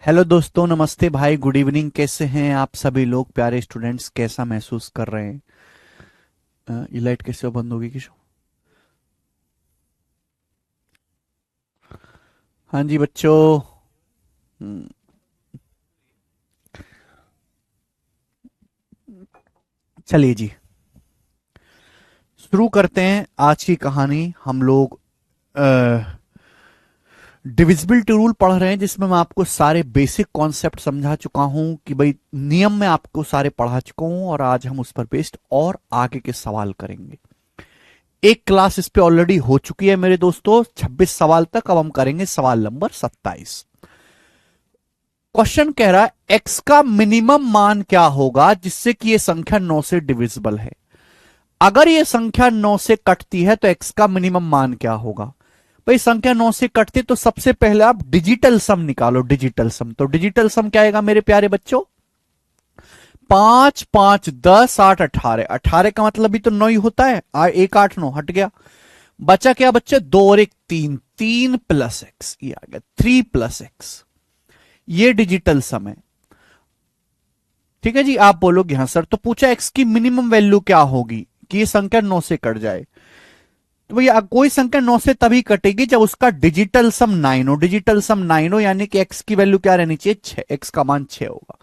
Hello दोस्तों, नमस्ते भाई, गुड इवनिंग। कैसे हैं आप सभी लोग, प्यारे स्टूडेंट्स? कैसा महसूस कर रहे हैं? ये लाइट कैसे बंद होगी किशो? हाँ जी बच्चों। हम्म, चलिए जी, शुरू करते हैं आज की कहानी। हम लोग डिविजिबिलिटी रूल पढ़ रहे हैं, जिसमें मैं आपको सारे बेसिक कॉन्सेप्ट समझा चुका हूं कि भाई नियम में आपको सारे पढ़ा चुका हूं, और आज हम उस पर बेस्ड और आगे के सवाल करेंगे। एक क्लास इस पे ऑलरेडी हो चुकी है मेरे दोस्तों, 26 सवाल तक। अब हम करेंगे सवाल नंबर 27। क्वेश्चन कह रहा है एक्स का मिनिमम मान क्या होगा जिससे कि यह संख्या 9 से डिविजिबल है। अगर यह संख्या 9 से कटती है तो एक्स का मिनिमम मान क्या होगा। भाई संख्या 9 से कटती तो सबसे पहले आप डिजिटल सम निकालो। डिजिटल सम, तो डिजिटल सम क्या आएगा मेरे प्यारे बच्चों? 5 5 10 8 18। 18 का मतलब भी तो 9 ही होता है। एक 8 9 हट गया, बचा क्या बच्चे? 2 और 1 3, 3 प्लस एक्स, ये आ गया 3 प्लस एक्स। ये डिजिटल सम है। ठीक है जी। आप बोलोगे हाँ सर, तो पूछा एक्स की मिनिमम वैल्यू क्या होगी कि ये संख्या 9 से कट जाए। तो भैया कोई संख्या 9 से तभी कटेगी जब उसका डिजिटल सम 9 हो। डिजिटल सम 9 हो यानी कि एक्स की वैल्यू क्या रहनी चाहिए? 6। एक्स का मान 6 होगा।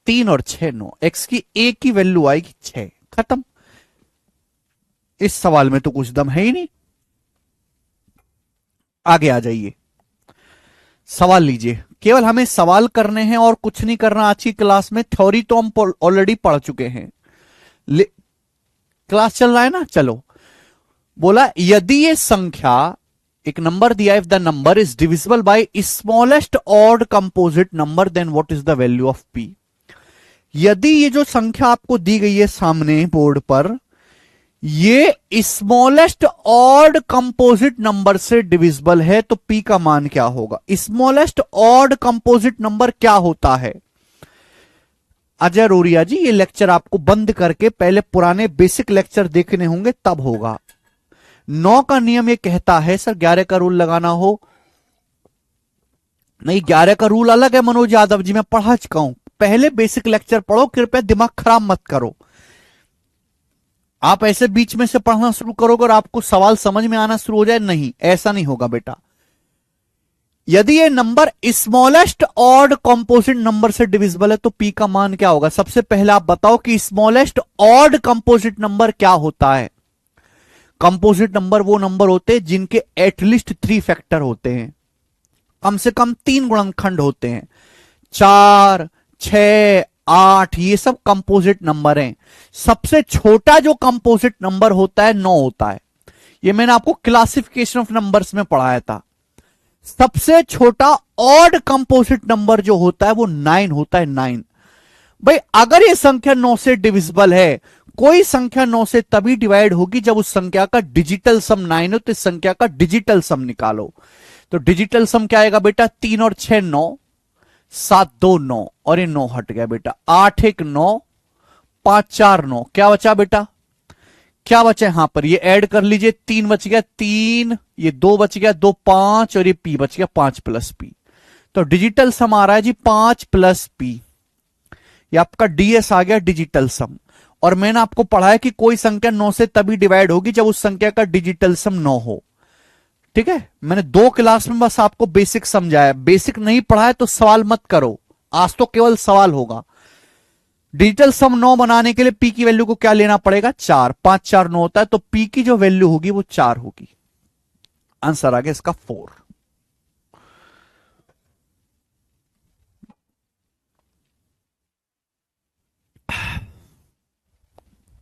3 और 6 9, एक्स की एक की वैल्यू आएगी 6। खत्म। इस सवाल में तो कुछ दम है ही नहीं। आगे आ जाइए, सवाल लीजिए। केवल हमें सवाल करने हैं और कुछ नहीं करना आज की क्लास में। थ्योरी तो हम ऑलरेडी पढ़ चुके हैं। क्लास चल रहा है ना? चलो। बोला यदि ये संख्या, एक नंबर दिया, if the number is divisible by smallest odd composite number then what is the value of P. यदि ये जो संख्या आपको दी गई है सामने बोर्ड पर, ये स्मॉलेस्ट ऑड कंपोजिट नंबर से डिविजिबल है, तो पी का मान क्या होगा? स्मॉलेस्ट ऑड कंपोजिट नंबर क्या होता है? अजय रोरिया जी, ये लेक्चर आपको बंद करके पहले पुराने बेसिक लेक्चर देखने होंगे, तब होगा। 9 का नियम ये कहता है सर 11 का रूल लगाना हो। नहीं, 11 का रूल अलग है मनोज यादव जी, मैं पढ़ा चुका हूं। पहले बेसिक लेक्चर पढ़ो, कृपया दिमाग खराब मत करो। आप ऐसे बीच में से पढ़ना शुरू करोगे और आपको सवाल समझ में आना शुरू हो जाए, नहीं, ऐसा नहीं होगा बेटा। यदि ये number smallest odd composite number से डिविजिबल है तो पी का मान क्या होगा? सबसे पहले आप बताओ कि स्मॉलेस्ट ऑड कंपोजिट नंबर क्या होता है। कंपोजिट नंबर वो नंबर होते हैं जिनके एटलीस्ट 3 फैक्टर होते हैं, कम से कम 3 गुणनखंड होते हैं। 4 6 8, ये सब कंपोजिट नंबर हैं। सबसे छोटा जो कंपोजिट नंबर होता है 9 होता है। ये मैंने आपको क्लासिफिकेशन ऑफ नंबर्स में पढ़ाया था। सबसे छोटा ऑड कंपोजिट नंबर जो होता है वो 9 होता है। 9। भाई अगर ये संख्या 9 से डिविजिबल है, कोई संख्या 9 से तभी डिवाइड होगी जब उस संख्या का डिजिटल सम 9 हो, तो इस संख्या का डिजिटल सम निकालो। तो डिजिटल सम क्या आएगा बेटा? 3 और 6 9, 7 2 9, और ये 9 हट गया बेटा। 8 1 9, 5 4 9, क्या बचा बेटा? क्या बचा यहां पर? ये ऐड कर लीजिए, 3 बच गया 3, ये 2 बच गया 2 5, और ये पी बच गया 5 प्लस पी। तो डिजिटल सम आ रहा है जी 5 प्लस पी। ये आपका डीएस आ गया, डिजिटल सम। और मैंने आपको पढ़ा है कि कोई संख्या 9 से तभी डिवाइड होगी जब उस संख्या का डिजिटल सम 9 हो। ठीक है, मैंने 2 क्लास में बस आपको बेसिक समझाया। बेसिक नहीं पढ़ा है तो सवाल मत करो, आज तो केवल सवाल होगा। डिजिटल सम 9 बनाने के लिए पी की वैल्यू को क्या लेना पड़ेगा? 4। 5 4 9 होता है, तो पी की जो वैल्यू होगी वो 4 होगी। आंसर आ गया इसका 4।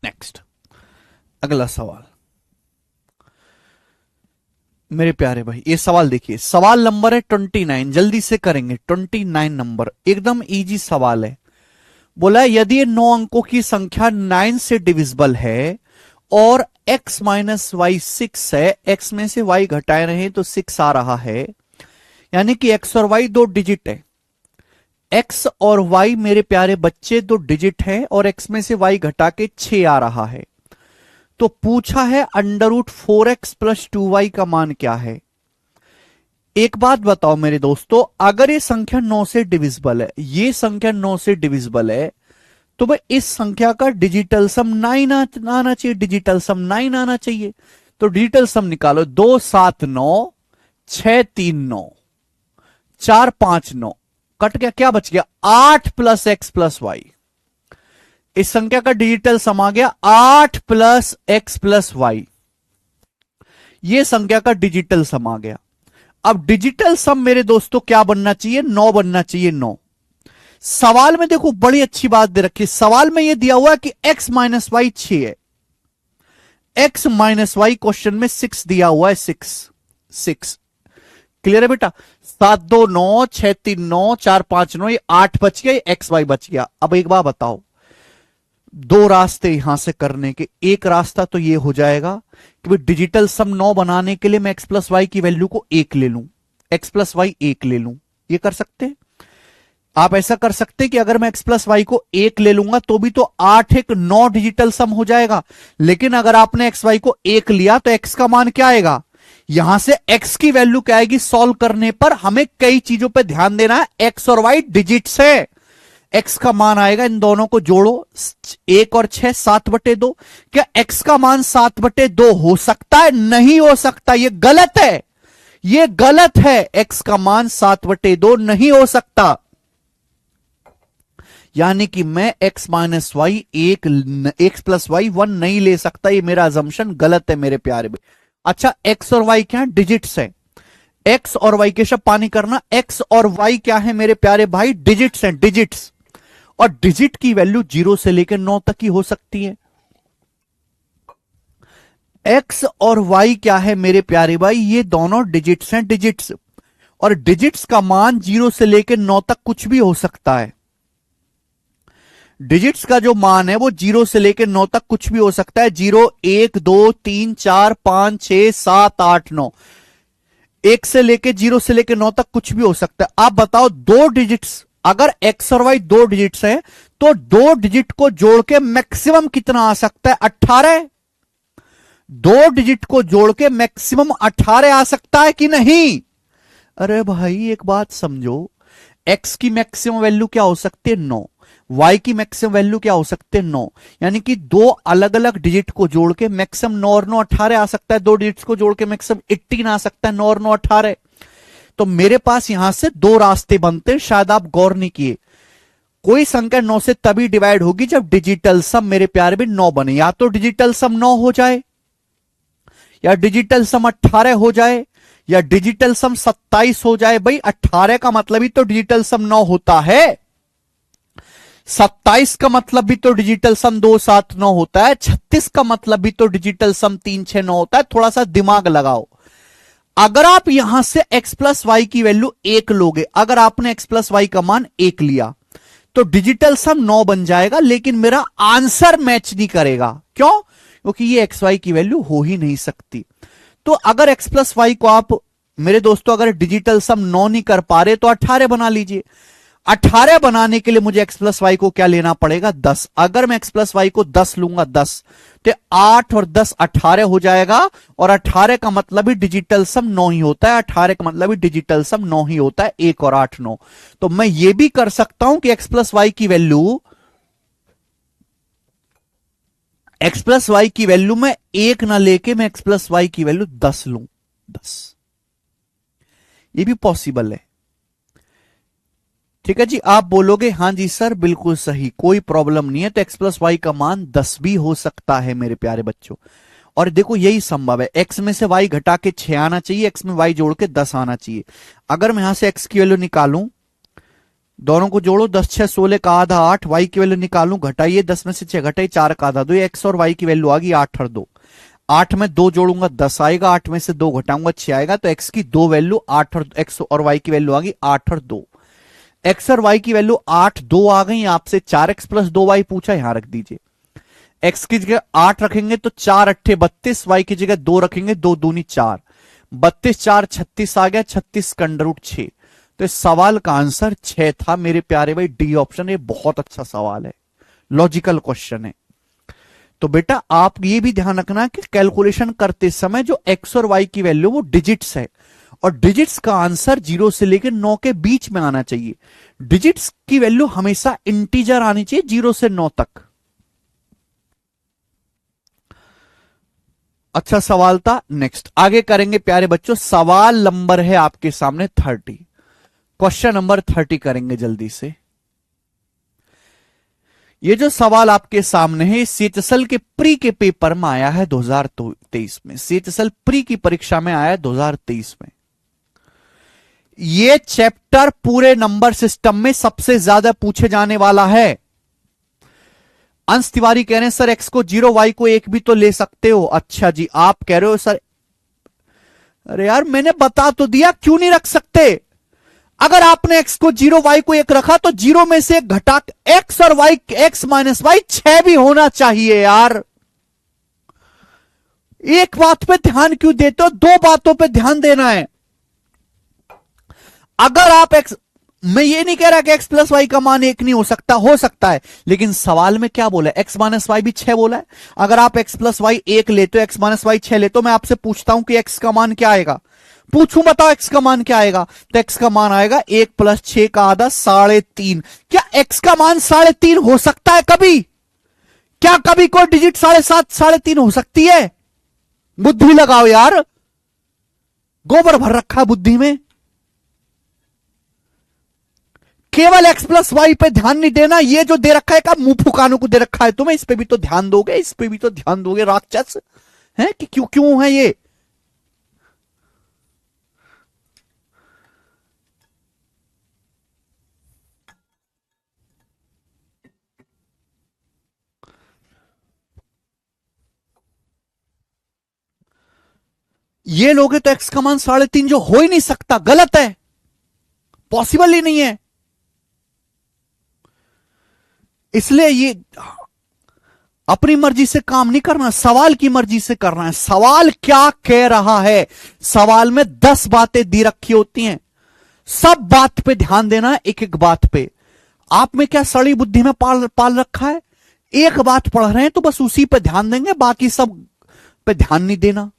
नेक्स्ट, अगला सवाल। मेरे प्यारे भाई ये सवाल देखिए, सवाल नंबर है 29। जल्दी से करेंगे। 29 नंबर एकदम इजी सवाल है। बोला यदि ये 9 अंकों की संख्या 9 से डिविजिबल है और x माइनस वाई 6 है, x में से y घटाए रहे तो 6 आ रहा है, यानी कि x और y 2 डिजिट है। x और y मेरे प्यारे बच्चे 2 डिजिट है, और x में से y घटा के 6 आ रहा है। तो पूछा है under root 4x plus 2y का मान क्या है। एक बात बताओ मेरे दोस्तों, अगर ये संख्या 9 से डिविजिबल है, ये संख्या 9 से डिविजिबल है, तो भाई इस संख्या का डिजिटल सम 9 आना चाहिए, डिजिटल सम 9 आना चाहिए। तो डिजिटल सम निकालो, 2 7 9 6 3 9 4 5 9, कट गया, क्या बच गया 8 प्लस एक्स प्लस वाई। इस संख्या का डिजिटल सम आ गया 8 प्लस एक्स प्लस वाई, ये संख्या का डिजिटल सम आ गया। अब डिजिटल सम मेरे दोस्तों क्या बनना चाहिए, 9 बनना चाहिए, 9। सवाल में देखो बड़ी अच्छी बात दे रखी है, सवाल में यह दिया हुआ है कि x माइनस वाई 6 है, x माइनस वाई क्वेश्चन में 6 दिया हुआ है, 6 क्लियर है बेटा। 7 2 9 6 3 9 4 5 9, ये 8 बच गया, एक्स वाई बच गया। अब एक बात बताओ, दो रास्ते यहां से करने के, एक रास्ता तो ये हो जाएगा कि भाई डिजिटल सम 9 बनाने के लिए मैं x प्लस वाई की वैल्यू को 1 ले लूं, x प्लस वाई 1 ले लूं, ये कर सकते हैं आप। ऐसा कर सकते हैं कि अगर मैं x प्लस वाई को 1 ले लूंगा तो भी तो 8 1 9 डिजिटल सम हो जाएगा। लेकिन अगर आपने x वाई को 1 लिया तो x का मान क्या आएगा, यहां से x की वैल्यू क्या आएगी, सॉल्व करने पर हमें कई चीजों पर ध्यान देना है। x और y डिजिट्स है, x का मान आएगा, इन दोनों को जोड़ो, 1 और 6 7/2। क्या x का मान 7/2 हो सकता है, नहीं हो सकता, ये गलत है, ये गलत है। x का मान 7/2 नहीं हो सकता, यानी कि मैं x minus y 1 x plus y 1 नहीं ले सकता, ये मेरा अजम्पशन गलत है मेरे प्यारे भाई। अच्छा, x और y क्या है, डिजिट्स है, x और y के शब्द पानी करना, x और y क्या है मेरे प्यारे भाई, डिजिट्स हैं, डिजिट्स। और डिजिट की वैल्यू 0 से लेकर 9 तक की हो सकती है। x और y क्या है मेरे प्यारे भाई, ये दोनों डिजिट्स हैं, डिजिट्स। और डिजिट्स का मान 0 से लेकर 9 तक कुछ भी हो सकता है। डिजिट्स का जो मान है वो 0 से लेकर 9 तक कुछ भी हो सकता है। 0 1 2 3 4 5 6 7 8 9, 1 से लेकर 0 से लेकर 9 तक कुछ भी हो सकता है। आप बताओ, दो डिजिट्स, अगर x और y दो डिजिट्स हैं तो दो डिजिट को जोड़ के मैक्सिमम कितना आ सकता है, 18। दो डिजिट को जोड़ के मैक्सिमम 18 आ सकता है कि नहीं। अरे भाई एक बात समझो, x की मैक्सिमम वैल्यू क्या हो सकती है, 9, y की मैक्सिमम वैल्यू क्या हो सकती है, 9। यानी कि दो अलग अलग डिजिट को जोड़ के मैक्सिमम 9 और 9 18 आ सकता है, दो डिजिट्स को जोड़ के मैक्सिमम 18 आ सकता है, 9 और 9 18। तो मेरे पास यहां से दो रास्ते बनते हैं, शायद आप गौर नहीं किए। कोई संख्या 9 से तभी डिवाइड होगी जब डिजिटल सम मेरे प्यारे भी 9 बने, या तो डिजिटल सम 9 हो जाए, या डिजिटल सम 18 हो जाए, या डिजिटल सम 27 हो जाए। भाई 18 का मतलब ही तो डिजिटल सम 9 होता है, 27 का मतलब भी तो डिजिटल सम 2 7 9 होता है, 36 का मतलब भी तो डिजिटल सम 3 6 9 होता है। थोड़ा सा दिमाग लगाओ। अगर आप यहां से x प्लस वाई की वैल्यू 1 लोगे, अगर आपने x प्लस वाई का मान 1 लिया तो डिजिटल सम 9 बन जाएगा, लेकिन मेरा आंसर मैच नहीं करेगा। क्यों? क्योंकि ये एक्स वाई की वैल्यू हो ही नहीं सकती। तो अगर x प्लस वाई को आप मेरे दोस्तों अगर डिजिटल सम 9 नहीं कर पा रहे तो 18 बना लीजिए। 18 बनाने के लिए मुझे x प्लस वाई को क्या लेना पड़ेगा, 10। अगर मैं x प्लस वाई को 10 लूंगा, 10 तो 8 और 10 18 हो जाएगा, और 18 का मतलब ही डिजिटल सम 9 ही होता है, 18 का मतलब ही डिजिटल सम 9 ही होता है, 1 और 8 9। तो मैं ये भी कर सकता हूं कि x प्लस वाई की वैल्यू, x प्लस वाई की वैल्यू में 1 ना लेके मैं x प्लस वाई की वैल्यू 10 लूं, 10, ये भी पॉसिबल है। ठीक है जी, आप बोलोगे हां जी सर बिल्कुल सही, कोई प्रॉब्लम नहीं है। तो x प्लस वाई का मान 10 भी हो सकता है मेरे प्यारे बच्चों। और देखो यही संभव है, x में से y घटा के 6 आना चाहिए, x में y जोड़ के 10 आना चाहिए। अगर मैं यहां से x की वैल्यू निकालूं, दोनों को जोड़ो, 10 6 16 का आधा 8, y की वैल्यू निकालूं, घटाइए, 10 में से 6 घटाइए, 4 का आधा 2, ये x और y की वैल्यू आ गई 8 और 2। 8 में 2 जोड़ूंगा 10 आएगा, 8 में से 2 घटाऊंगा 6 आएगा। तो x की दो वैल्यू 8 और x और y की वैल्यू आ गई 8 और 2। x और y की वैल्यू 8 2 आ गई, आपसे 4x प्लस 2y पूछा, यहां रख दीजिए। x की जगह 8 रखेंगे तो 4 अट्ठे 32, y की जगह 2 रखेंगे, 2 दूनी 4, 32 4 36 आ गया, 36 का अंडर रूट 6। तो इस सवाल का आंसर 6 था मेरे प्यारे भाई, डी ऑप्शन। ये बहुत अच्छा सवाल है, लॉजिकल क्वेश्चन है। तो बेटा आप ये भी ध्यान रखना कि कैलकुलेशन करते समय जो x और y की वैल्यू वो डिजिट्स है, और डिजिट्स का आंसर 0 से लेकर 9 के बीच में आना चाहिए। डिजिट्स की वैल्यू हमेशा इंटीजर आनी चाहिए 0 से 9 तक। अच्छा सवाल था। नेक्स्ट आगे करेंगे प्यारे बच्चों। सवाल नंबर है आपके सामने 30। क्वेश्चन नंबर 30 करेंगे जल्दी से। ये जो सवाल आपके सामने है सीएचएसएल के प्री के पेपर में आया है 2023 में। सीएचएसएल प्री की परीक्षा में आया है 2023 में। ये चैप्टर पूरे नंबर सिस्टम में सबसे ज्यादा पूछे जाने वाला है। अंश तिवारी कह रहे हैं सर एक्स को 0 वाई को 1 भी तो ले सकते हो। अच्छा जी आप कह रहे हो सर, अरे यार मैंने बता तो दिया क्यों नहीं रख सकते। अगर आपने एक्स को 0 वाई को 1 रखा तो 0 में से घटा एक्स और वाई एक्स माइनस वाई 6 भी होना चाहिए यार। एक बात पे ध्यान क्यों देते हो, 2 बातों पे ध्यान देना है। अगर आप एक्स, मैं ये नहीं कह रहा कि एक्स प्लस वाई का मान 1 नहीं हो सकता है, लेकिन सवाल में क्या बोला है, एक्स माइनस वाई भी 6 बोला है। अगर आप एक्स प्लस वाई 1 लेते हो, एक्स माइनस वाई 6 लेते हो, मैं आपसे पूछता हूं कि एक्स का मान क्या आएगा, पूछूं बताओ एक्स का मान क्या आएगा, तो एक्स का मान आएगा 1 प्लस 6 का आधा 3.5। क्या एक्स का मान 3.5 हो सकता है कभी? क्या कभी कोई डिजिट 7.5 3.5 हो सकती है? बुद्धि लगाओ यार, गोबर भर रखा बुद्धि में। केवल एक्स प्लस वाई पे ध्यान नहीं देना, ये जो दे रखा है का मुंह फुकानों को दे रखा है तुम्हें, इस पे भी तो ध्यान दोगे, इस पे भी तो ध्यान दोगे राक्षस है कि क्यों क्यों है ये। ये लोगे तो एक्स का मान 3.5 जो हो ही नहीं सकता, गलत है, पॉसिबल ही नहीं है। इसलिए ये अपनी मर्जी से काम नहीं करना, सवाल की मर्जी से करना है। सवाल क्या कह रहा है, सवाल में 10 बातें दी रखी होती हैं, सब बात पे ध्यान देना है, एक एक बात पे। आप में क्या सड़ी बुद्धि में पाल रखा है, एक बात पढ़ रहे हैं तो बस उसी पे ध्यान देंगे, बाकी सब पे ध्यान नहीं देना।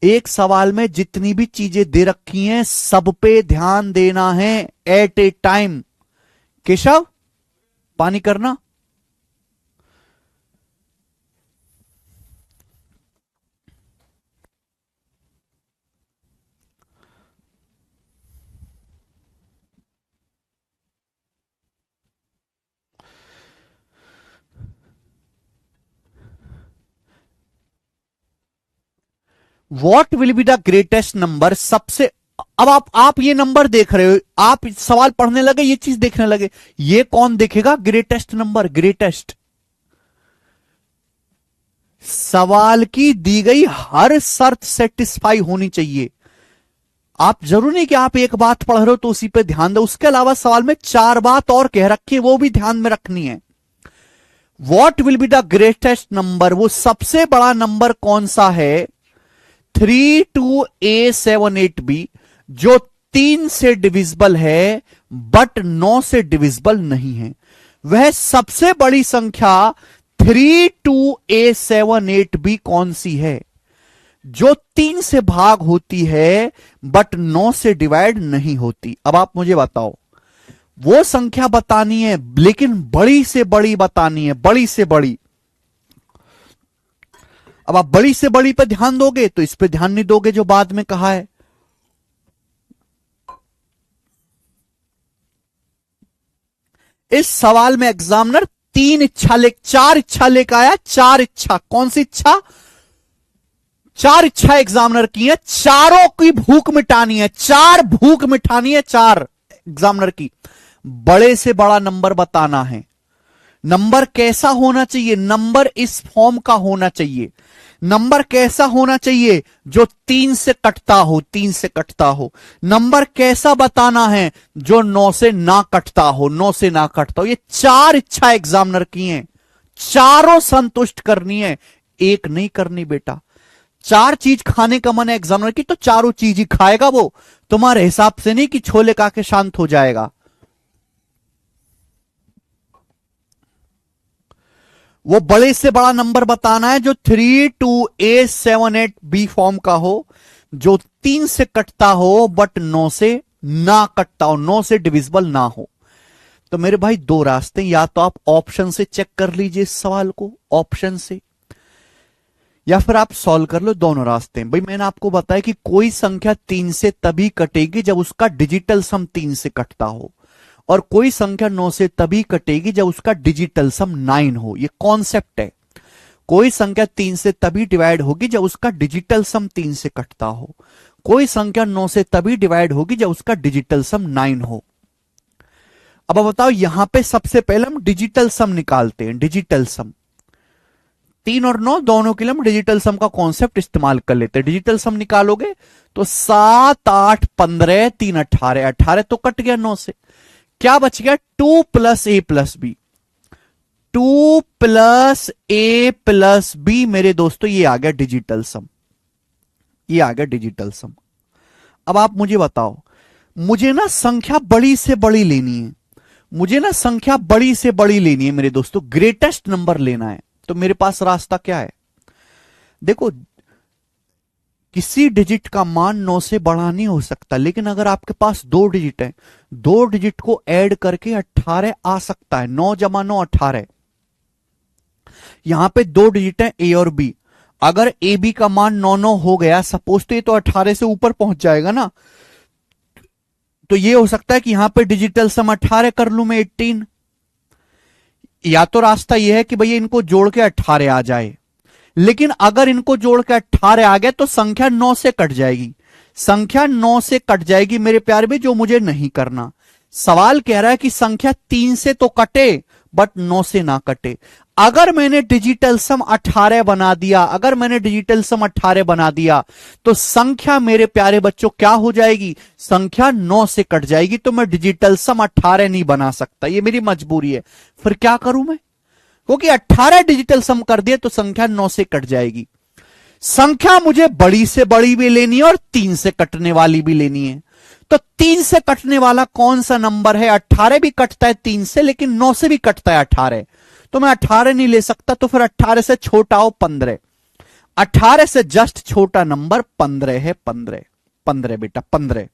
एक सवाल में जितनी भी चीजें दे रखी हैं सब पे ध्यान देना है एट ए टाइम। केशव पानी करना। What will be the greatest number, सबसे, अब आप ये नंबर देख रहे हो, आप सवाल पढ़ने लगे ये चीज देखने लगे, ये कौन देखेगा ग्रेटेस्ट नंबर, ग्रेटेस्ट। सवाल की दी गई हर शर्त सेटिस्फाई होनी चाहिए। आप जरूर नहीं कि आप एक बात पढ़ रहे हो तो उसी पे ध्यान दो, उसके अलावा सवाल में 4 बात और कह रखी है, वो भी ध्यान में रखनी है। What will be the greatest number, वो सबसे बड़ा नंबर कौन सा है, 32A78B, जो 3 से डिविजिबल है बट 9 से डिविजिबल नहीं है। वह सबसे बड़ी संख्या 32A78B कौन सी है, जो 3 से भाग होती है बट 9 से डिवाइड नहीं होती। अब आप मुझे बताओ, वो संख्या बतानी है लेकिन बड़ी से बड़ी बतानी है, बड़ी से बड़ी। अब आप बड़ी से बड़ी पे ध्यान दोगे तो इस पे ध्यान नहीं दोगे जो बाद में कहा है। इस सवाल में एग्जामिनर 4 इच्छा लेकर आया, 4 इच्छा, कौन सी इच्छा, 4 इच्छा एग्जामिनर की है, चारों की भूख मिटानी है, 4 भूख मिटानी है, 4 एग्जामिनर की। बड़े से बड़ा नंबर बताना है। नंबर कैसा होना चाहिए, नंबर इस फॉर्म का होना चाहिए। नंबर कैसा होना चाहिए, जो 3 से कटता हो, 3 से कटता हो। नंबर कैसा बताना है, जो 9 से ना कटता हो, 9 से ना कटता हो। ये 4 इच्छा एग्जामिनर की हैं, चारों संतुष्ट करनी है, एक नहीं करनी बेटा। 4 चीज खाने का मन है एग्जामिनर की तो चारों चीज ही खाएगा वो, तुम्हारे हिसाब से नहीं कि छोले खा के शांत हो जाएगा। वो बड़े से बड़ा नंबर बताना है जो 32A78B फॉर्म का हो, जो 3 से कटता हो बट 9 से ना कटता हो, 9 से डिविजिबल ना हो। तो मेरे भाई दो रास्ते, या तो आप ऑप्शन से चेक कर लीजिए इस सवाल को, ऑप्शन से, या फिर आप सॉल्व कर लो, दोनों रास्ते हैं। भाई मैंने आपको बताया कि कोई संख्या 3 से तभी कटेगी जब उसका डिजिटल सम 3 से कटता हो, और कोई संख्या 9 से तभी कटेगी जब उसका डिजिटल सम 9 हो। ये कॉन्सेप्ट है। कोई संख्या 3 से तभी डिवाइड होगी जब उसका डिजिटल सम 3 से कटता हो, कोई संख्या 9 से तभी डिवाइड होगी जब उसका डिजिटल सम 9 हो। अब बताओ, यहां पे सबसे पहले हम डिजिटल सम निकालते हैं। डिजिटल सम 3 और 9 दोनों के लिए हम डिजिटल सम का कॉन्सेप्ट इस्तेमाल कर लेते हैं। डिजिटल सम निकालोगे तो 7 8 15 3 18, 18 तो कट गया 9 से, क्या बच गया 2 plus A plus B. 2 plus A plus B मेरे दोस्तों, ये आ गया डिजिटल सम, ये आ गया डिजिटल सम। अब आप मुझे बताओ, मुझे ना संख्या बड़ी से बड़ी लेनी है, मुझे ना संख्या बड़ी से बड़ी लेनी है मेरे दोस्तों, ग्रेटेस्ट नंबर लेना है। तो मेरे पास रास्ता क्या है? देखो, किसी डिजिट का मान 9 से बड़ा नहीं हो सकता, लेकिन अगर आपके पास 2 डिजिट है, 2 डिजिट को ऐड करके 18 आ सकता है। 9 जमा 9 18। यहां पे 2 डिजिट है ए और बी, अगर ए बी का मान 9 9 हो गया सपोज, तो ये तो 18 से ऊपर पहुंच जाएगा ना। तो ये हो सकता है कि यहां पे डिजिटल सम 18 कर लूं मैं 18। या तो रास्ता यह है कि भैया इनको जोड़ के 18 आ जाए, लेकिन अगर इनको जोड़ के 18 आ गया तो संख्या 9 से कट जाएगी, संख्या 9 से कट जाएगी मेरे प्यारे में, जो मुझे नहीं करना। सवाल कह रहा है कि संख्या 3 से तो कटे बट 9 से ना कटे। अगर मैंने डिजिटल सम 18 बना दिया, अगर मैंने डिजिटल सम 18 बना दिया तो संख्या मेरे प्यारे बच्चों क्या हो जाएगी? संख्या 9 से कट जाएगी। तो मैं डिजिटल सम 18 नहीं बना सकता, ये मेरी मजबूरी है। फिर क्या करूं मैं? क्योंकि 18 डिजिटल सम कर दिए तो संख्या 9 से कट जाएगी। संख्या मुझे बड़ी से बड़ी भी लेनी है और 3 से कटने वाली भी लेनी है। तो 3 से कटने वाला कौन सा नंबर है? 18 भी कटता है 3 से, लेकिन 9 से भी कटता है 18। तो मैं 18 नहीं ले सकता, तो फिर 18 से छोटा हो 15। 18 से जस्ट छोटा नंबर 15 है। 15 15 बेटा 15।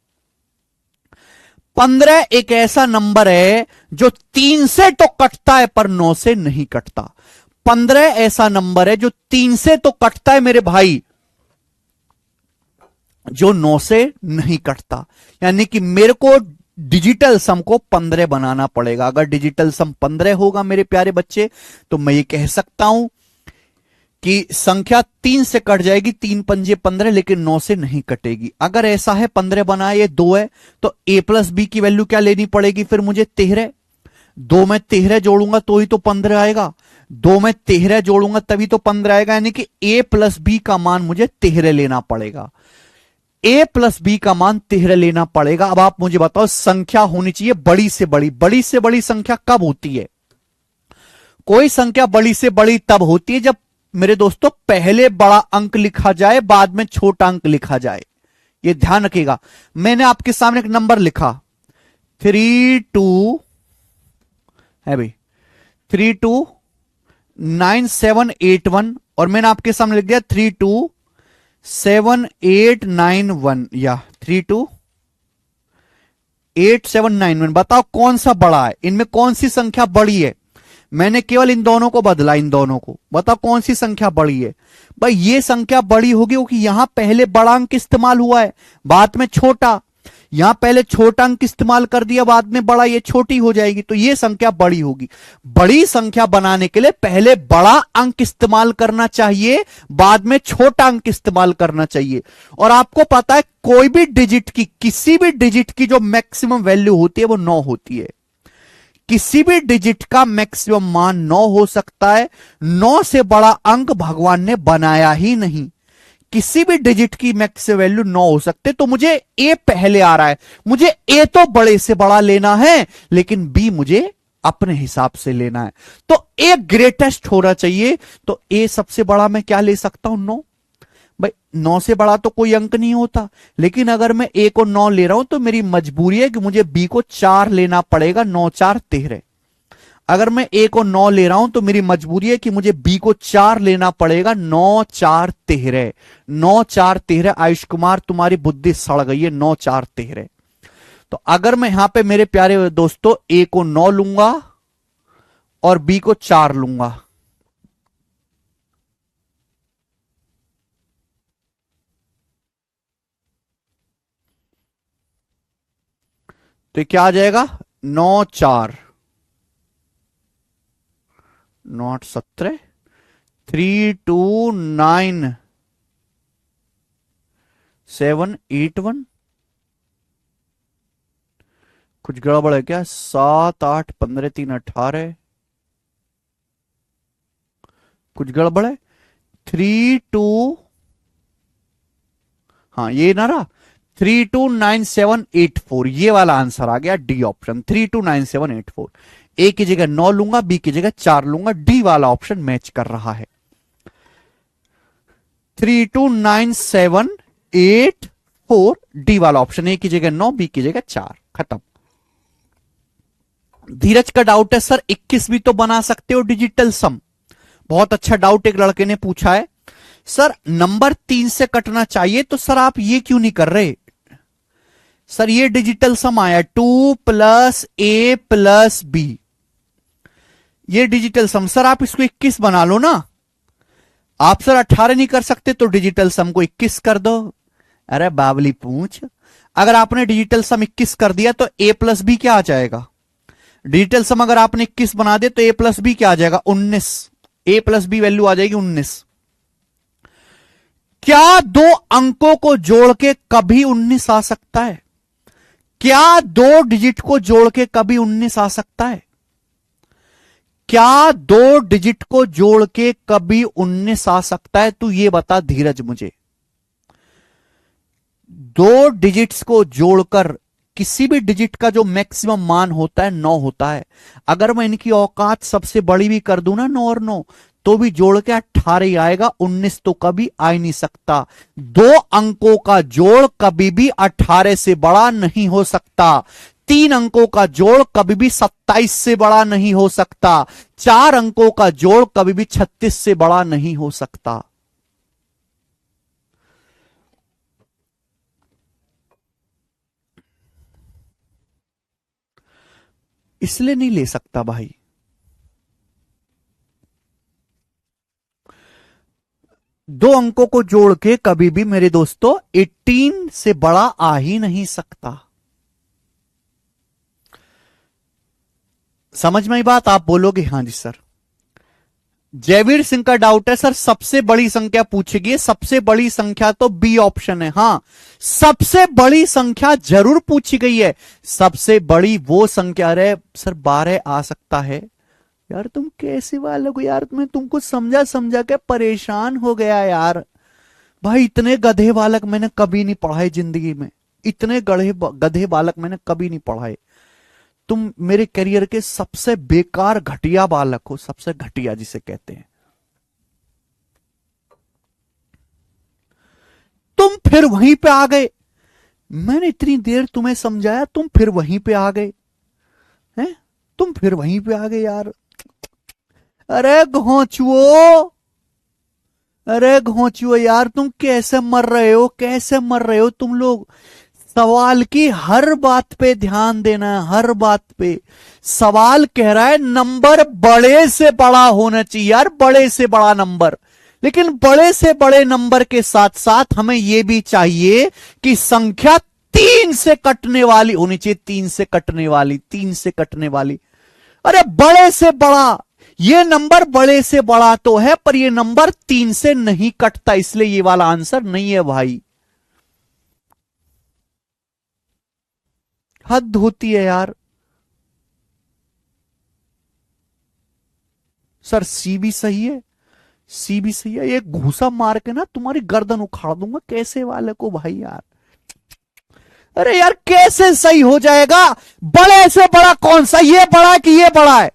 15 एक ऐसा नंबर है जो 3 से तो कटता है पर 9 से नहीं कटता। 15 ऐसा नंबर है जो 3 से तो कटता है मेरे भाई, जो 9 से नहीं कटता। यानी कि मेरे को डिजिटल सम को 15 बनाना पड़ेगा। अगर डिजिटल सम 15 होगा मेरे प्यारे बच्चे, तो मैं ये कह सकता हूं कि संख्या 3 से कट जाएगी, 3 पंजे 15, लेकिन 9 से नहीं कटेगी। अगर ऐसा है 15 बना ये 2 है, तो a प्लस बी की वैल्यू क्या लेनी पड़ेगी फिर मुझे? 13। 2 में 13 जोड़ूंगा तो ही तो 15 आएगा, 2 में 13 जोड़ूंगा तभी तो 15 आएगा। यानी कि a प्लस बी का मान मुझे 13 लेना पड़ेगा। a प्लस बी का मान 13 लेना पड़ेगा। अब आप मुझे बताओ, संख्या होनी चाहिए बड़ी से बड़ी। बड़ी से बड़ी संख्या कब होती है? कोई संख्या बड़ी से बड़ी तब होती है जब मेरे दोस्तों पहले बड़ा अंक लिखा जाए, बाद में छोटा अंक लिखा जाए। ये ध्यान रखिएगा। मैंने आपके सामने एक नंबर लिखा 32 है भाई, 329781, और मैंने आपके सामने लिख दिया 327891 या 328791। बताओ कौन सा बड़ा है? इनमें कौन सी संख्या बड़ी है? मैंने केवल इन दोनों को बदला, इन दोनों को। बताओ कौन सी संख्या बड़ी है? भाई ये संख्या बड़ी होगी क्योंकि यहां पहले बड़ा अंक इस्तेमाल हुआ है, बाद में छोटा। यहां पहले छोटा अंक इस्तेमाल कर दिया, बाद में बड़ा, ये छोटी हो जाएगी। तो ये संख्या बड़ी होगी। बड़ी संख्या बनाने के लिए पहले बड़ा अंक इस्तेमाल करना चाहिए, बाद में छोटा अंक इस्तेमाल करना चाहिए। और आपको पता है कोई भी डिजिट की, किसी भी डिजिट की जो मैक्सिमम वैल्यू होती है वो 9 होती है। किसी भी डिजिट का मैक्सिमम मान 9 हो सकता है। 9 से बड़ा अंक भगवान ने बनाया ही नहीं। किसी भी डिजिट की मैक्स वैल्यू 9 हो सकते। तो मुझे ए पहले आ रहा है, मुझे ए तो बड़े से बड़ा लेना है, लेकिन बी मुझे अपने हिसाब से लेना है। तो ए ग्रेटेस्ट होना चाहिए। तो ए सबसे बड़ा मैं क्या ले सकता हूं? 9। भाई 9 से बड़ा तो कोई अंक नहीं होता, लेकिन अगर मैं ए को 9 ले रहा हूं तो मेरी मजबूरी है कि मुझे बी को 4 लेना पड़ेगा। 9 4 13। अगर मैं ए को 9 ले रहा हूं तो मेरी मजबूरी है कि मुझे बी को 4 लेना पड़ेगा। 9 4 13, 9 4 13। आयुष कुमार तुम्हारी बुद्धि सड़ गई है। 9 4 13। तो अगर मैं यहां पे मेरे प्यारे दोस्तों ए को 9 लूंगा और बी को 4 लूंगा, तो क्या आ जाएगा? 9 4 नॉट 17, 329 7 8 1। कुछ गड़बड़ है क्या? 7 8 15 3 18। कुछ गड़बड़ है। 3 2, हाँ ये ना रहा, 329784। ये वाला आंसर आ गया, डी ऑप्शन 329784। ए की जगह 9 लूंगा, बी की जगह 4 लूंगा, डी वाला ऑप्शन मैच कर रहा है। 329784, डी वाला ऑप्शन। ए की जगह 9, बी की जगह 4। खत्म। धीरज का डाउट है सर 21 भी तो बना सकते हो डिजिटल सम। बहुत अच्छा डाउट एक लड़के ने पूछा है, सर नंबर 3 से कटना चाहिए तो सर आप ये क्यों नहीं कर रहे? सर ये डिजिटल सम आया 2 + A + B, ये डिजिटल सम। सर आप इसको 21 बना लो ना। आप सर 18 नहीं कर सकते तो डिजिटल सम को 21 कर दो। अरे बावली पूछ, अगर आपने डिजिटल सम 21 कर दिया तो A + B क्या आ जाएगा? डिजिटल सम अगर आपने 21 बना दिया तो A + B क्या आ जाएगा? 19। A + B वैल्यू आ जाएगी 19। क्या दो अंकों को जोड़ के कभी 19 आ सकता है? क्या दो डिजिट को जोड़ के कभी 19 आ सकता है? क्या दो डिजिट को जोड़ के कभी 19 आ सकता है? तू ये बता धीरज मुझे। दो डिजिट्स को जोड़कर किसी भी डिजिट का जो मैक्सिमम मान होता है 9 होता है। अगर मैं इनकी औकात सबसे बड़ी भी कर दूं ना 9 और 9, तो भी जोड़ के 18 ही आएगा, 19 तो कभी आ ही नहीं सकता। दो अंकों का जोड़ कभी भी 18 से बड़ा नहीं हो सकता। 3 अंकों का जोड़ कभी भी 27 से बड़ा नहीं हो सकता। 4 अंकों का जोड़ कभी भी 36 से बड़ा नहीं हो सकता। इसलिए नहीं ले सकता भाई। दो अंकों को जोड़ के कभी भी मेरे दोस्तों 18 से बड़ा आ ही नहीं सकता। समझ में आई बात? आप बोलोगे हाँ जी सर। जयवीर सिंह का डाउट है सर सबसे बड़ी संख्या पूछी गई है, सबसे बड़ी संख्या तो बी ऑप्शन है। हाँ सबसे बड़ी संख्या जरूर पूछी गई है। सबसे बड़ी वो संख्या रहे सर 12 आ सकता है। यार तुम कैसे वाले हो यार, मैं तुमको समझा समझा के परेशान हो गया यार। भाई इतने गधे बालक मैंने कभी नहीं पढ़ाए जिंदगी में। इतने गधे गधे बालक मैंने कभी नहीं पढ़ाए। तुम मेरे करियर के सबसे बेकार घटिया बालक हो, सबसे घटिया जिसे कहते हैं। तुम फिर वहीं पे आ गए। मैंने इतनी देर तुम्हें समझाया, तुम फिर वहीं पे आ गए हैं। तुम फिर वहीं पे आ गए यार। अरे घोंचुओ, अरे घोंचुओ यार, तुम कैसे मर रहे हो, कैसे मर रहे हो तुम लोग। सवाल की हर बात पे ध्यान देना है, हर बात पे। सवाल कह रहा है नंबर बड़े से बड़ा होना चाहिए यार, बड़े से बड़ा नंबर। लेकिन बड़े से बड़े नंबर के साथ साथ हमें यह भी चाहिए कि संख्या 3 से कटने वाली होनी चाहिए। 3 से कटने वाली, 3 से कटने वाली। अरे बड़े से बड़ा, ये नंबर बड़े से बड़ा तो है पर ये नंबर 3 से नहीं कटता, इसलिए ये वाला आंसर नहीं है भाई। हद होती है यार। सर सी भी सही है, सी भी सही है। एक घूसा मार के ना तुम्हारी गर्दन उखाड़ दूंगा, कैसे वाले को भाई यार। अरे यार कैसे सही हो जाएगा? बड़े से बड़ा कौन सा, ये बड़ा है कि ये बड़ा है?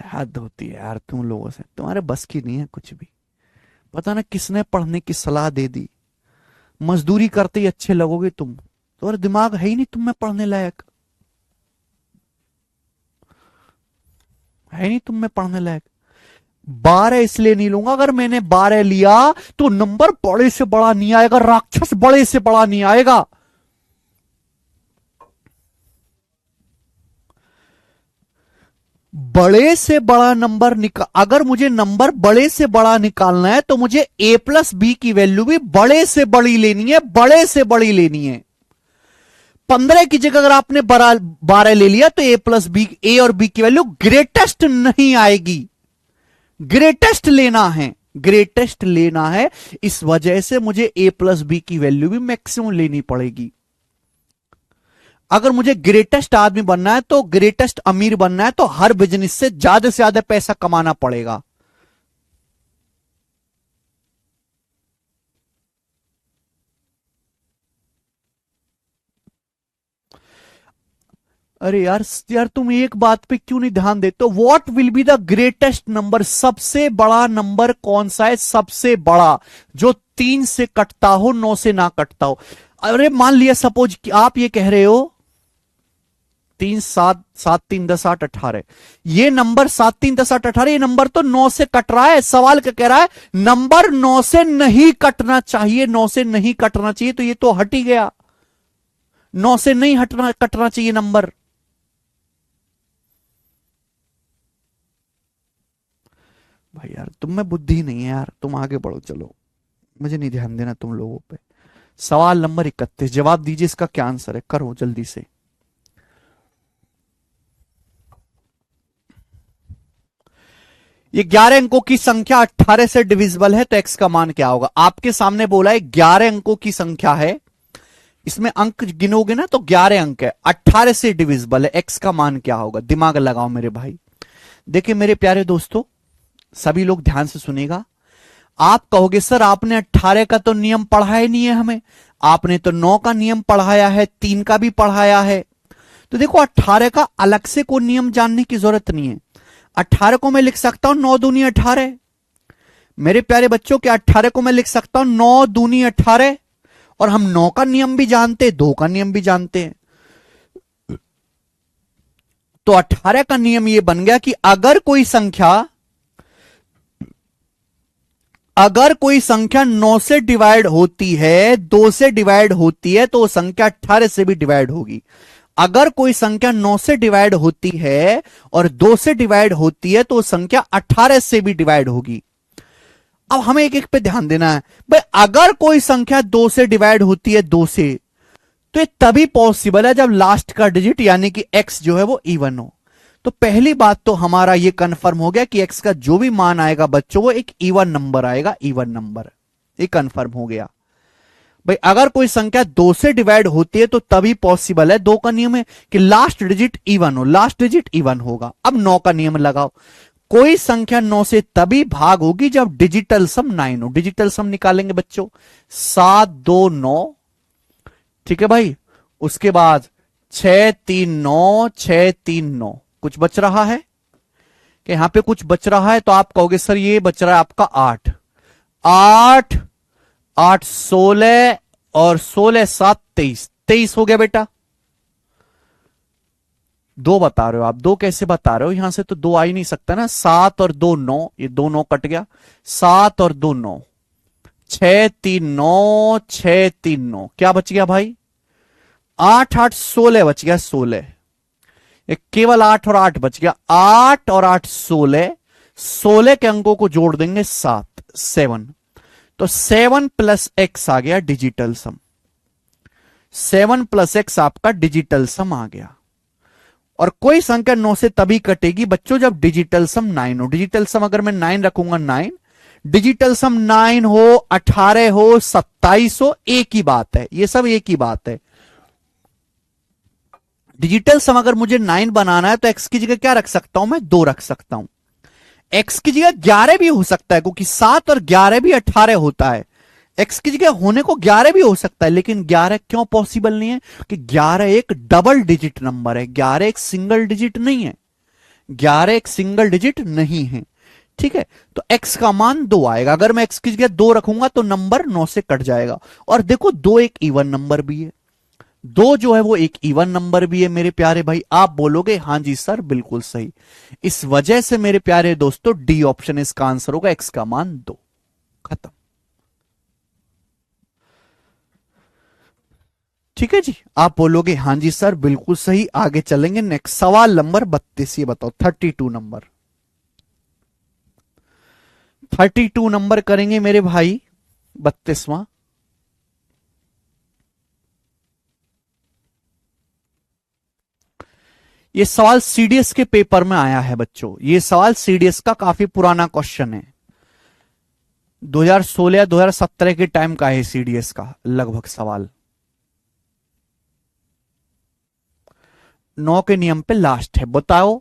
हद होती है यार तुम लोगों से, तुम्हारे बस की नहीं है कुछ भी। पता ना किसने पढ़ने की सलाह दे दी, मजदूरी करते ही अच्छे लगोगे तुम, तुम्हारा दिमाग है ही नहीं तुम में पढ़ने लायक, है नहीं तुम में पढ़ने लायक। 12 इसलिए नहीं लूंगा, अगर मैंने 12 लिया तो नंबर बड़े से बड़ा नहीं आएगा, राक्षस बड़े से बड़ा नहीं आएगा। बड़े से बड़ा नंबर अगर मुझे नंबर बड़े से बड़ा निकालना है तो मुझे a प्लस बी की वैल्यू भी बड़े से बड़ी लेनी है, बड़े से बड़ी लेनी है। 15 की जगह अगर आपने 12 ले लिया तो a प्लस बी, ए और बी की वैल्यू ग्रेटेस्ट नहीं आएगी, ग्रेटेस्ट लेना है, ग्रेटेस्ट लेना है। इस वजह से मुझे a प्लस बी की वैल्यू भी मैक्सिमम लेनी पड़ेगी। अगर मुझे ग्रेटेस्ट आदमी बनना है, तो ग्रेटेस्ट अमीर बनना है, तो हर बिजनेस से ज्यादा पैसा कमाना पड़ेगा। अरे यार यार तुम एक बात पे क्यों नहीं ध्यान देते? What will be the greatest number, सबसे बड़ा नंबर कौन सा है? सबसे बड़ा जो 3 से कटता हो, 9 से ना कटता हो। अरे मान लिया सपोज कि आप ये कह रहे हो 3 7 7 3 10 8 18, ये नंबर 7 3 10 8 18, ये नंबर तो 9 से कट रहा है। सवाल क्या कह रहा है? नंबर 9 से नहीं कटना चाहिए, 9 से नहीं कटना चाहिए, तो ये तो हट ही गया, 9 से नहीं हटना कटना चाहिए नंबर। भाई यार तुम में बुद्धि नहीं है यार, तुम आगे बढ़ो चलो, मुझे नहीं ध्यान देना तुम लोगों पे। सवाल नंबर 31, जवाब दीजिए, इसका क्या आंसर है? करो जल्दी से। ये 11 अंकों की संख्या 18 से डिविजिबल है, तो x का मान क्या होगा? आपके सामने बोला है 11 अंकों की संख्या है, इसमें अंक गिनोगे ना तो 11 अंक है, 18 से डिविजिबल है, x का मान क्या होगा? दिमाग लगाओ मेरे भाई। देखिए मेरे प्यारे दोस्तों, सभी लोग ध्यान से सुनेगा। आप कहोगे सर आपने 18 का तो नियम पढ़ाया नहीं है हमें, आपने तो 9 का नियम पढ़ाया है, 3 का भी पढ़ाया है। तो देखो 18 का अलग से कोई नियम जानने की जरूरत नहीं है। 18 को मैं लिख सकता हूं 9 दूनी 18। मेरे प्यारे बच्चों, क्या 18 को मैं लिख सकता हूं 9 दूनी 18? और हम 9 का नियम भी जानते हैं, 2 का नियम भी जानते हैं। तो 18 का नियम यह बन गया कि अगर कोई संख्या 9 से डिवाइड होती है, 2 से डिवाइड होती है, तो वो संख्या 18 से भी डिवाइड होगी। अगर कोई संख्या 9 से डिवाइड होती है और 2 से डिवाइड होती है, तो वो संख्या 18 से भी डिवाइड होगी। अब हमें एक एक पे ध्यान देना है भाई। अगर कोई संख्या 2 से डिवाइड होती है 2 से, तो ये तभी पॉसिबल है जब लास्ट का डिजिट यानी कि x जो है वो इवन हो। तो पहली बात तो हमारा ये कंफर्म हो गया कि x का जो भी मान आएगा बच्चों, वो एक इवन नंबर आएगा, इवन नंबर, ये कंफर्म हो गया भाई। अगर कोई संख्या 2 से डिवाइड होती है तो तभी पॉसिबल है, 2 का नियम है कि लास्ट डिजिट इवन हो, लास्ट डिजिट इवन होगा। अब 9 का नियम लगाओ, कोई संख्या 9 से तभी भाग होगी जब डिजिटल सम 9 हो। डिजिटल सम निकालेंगे बच्चों, 7 2 9, ठीक है भाई। उसके बाद 6 3 9, 6 3 9, कुछ बच रहा है कि यहां पे कुछ बच रहा है? तो आप कहोगे सर ये बच रहा है आपका 8 8 8 16 और 16 7 23, 23 हो गया बेटा। 2 बता रहे हो आप, 2 कैसे बता रहे हो? यहां से तो 2 आ ही नहीं सकता ना। 7 और 2 9, ये 2 9 कट गया। 7 और 2 9, 6 3 9, 6 3 9, क्या बच गया भाई? 8 8 16 बच गया, 16। ये केवल 8 और 8 बच गया, 8 और 8 16, 16 के अंकों को जोड़ देंगे 7 7, तो 7 प्लस एक्स आ गया डिजिटल सम। 7 प्लस एक्स आपका डिजिटल सम आ गया। और कोई संख्या 9 से तभी कटेगी बच्चों जब डिजिटल सम 9 हो। डिजिटल सम अगर मैं 9 रखूंगा 9, डिजिटल सम 9 हो, 18 हो, 27 हो, एक ही बात है, ये सब एक ही बात है। डिजिटल सम अगर मुझे 9 बनाना है तो एक्स की जगह क्या रख सकता हूं मैं? 2 रख सकता हूं। एक्स की जगह 11 भी हो सकता है, क्योंकि 7 और 11 भी 18 होता है। एक्स की जगह होने को 11 भी हो सकता है, लेकिन 11 क्यों पॉसिबल नहीं है? कि 11 एक डबल डिजिट नंबर है, 11 एक सिंगल डिजिट नहीं है। 11 एक सिंगल डिजिट नहीं है, ठीक है। तो x का मान 2 आएगा। अगर मैं x की जगह 2 रखूंगा तो नंबर 9 से कट जाएगा। और देखो 2 एक इवन नंबर भी है, 2 जो है वो एक इवन नंबर भी है मेरे प्यारे भाई। आप बोलोगे हां जी सर बिल्कुल सही। इस वजह से मेरे प्यारे दोस्तों डी ऑप्शन इसका आंसर होगा, x का मान 2। खत्म। ठीक है जी, आप बोलोगे हां जी सर बिल्कुल सही। आगे चलेंगे नेक्स्ट सवाल नंबर 32। ये बताओ 32 नंबर, 32 नंबर करेंगे मेरे भाई, 32वां। ये सवाल सीडीएस के पेपर में आया है बच्चों। ये सवाल सीडीएस का काफी पुराना क्वेश्चन है, 2016 2017 के टाइम का है सीडीएस का लगभग सवाल। 9 के नियम पे लास्ट है। बताओ,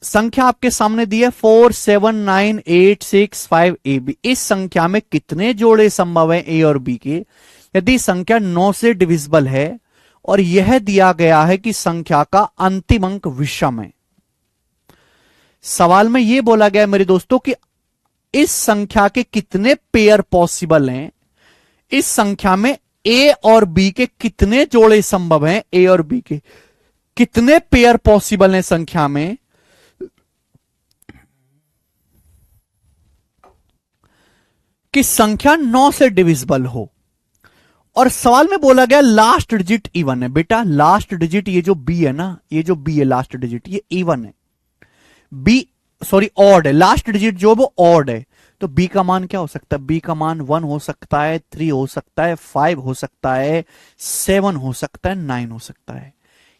संख्या आपके सामने दी है 4, 7, 9, 8, 6, 5 ए बी। इस संख्या में कितने जोड़े संभव है ए और बी के यदि संख्या 9 से डिविजिबल है और यह दिया गया है कि संख्या का अंतिम अंक विषम है। सवाल में यह बोला गया है मेरे दोस्तों कि इस संख्या के कितने पेयर पॉसिबल हैं, इस संख्या में ए और बी के कितने जोड़े संभव हैं, ए और बी के कितने पेयर पॉसिबल हैं संख्या में कि संख्या 9 से डिविजिबल हो। और सवाल में बोला गया लास्ट डिजिट इवन है। बेटा लास्ट डिजिट ये जो बी है ना, ये जो बी है लास्ट डिजिट ये इवन है, बी सॉरी ऑड है। लास्ट डिजिट जो वो ऑड है, तो बी का मान क्या हो सकता है? बी का मान 1 हो सकता है, 3 हो सकता है, 5 हो सकता है, 7 हो सकता है, 9 हो सकता है।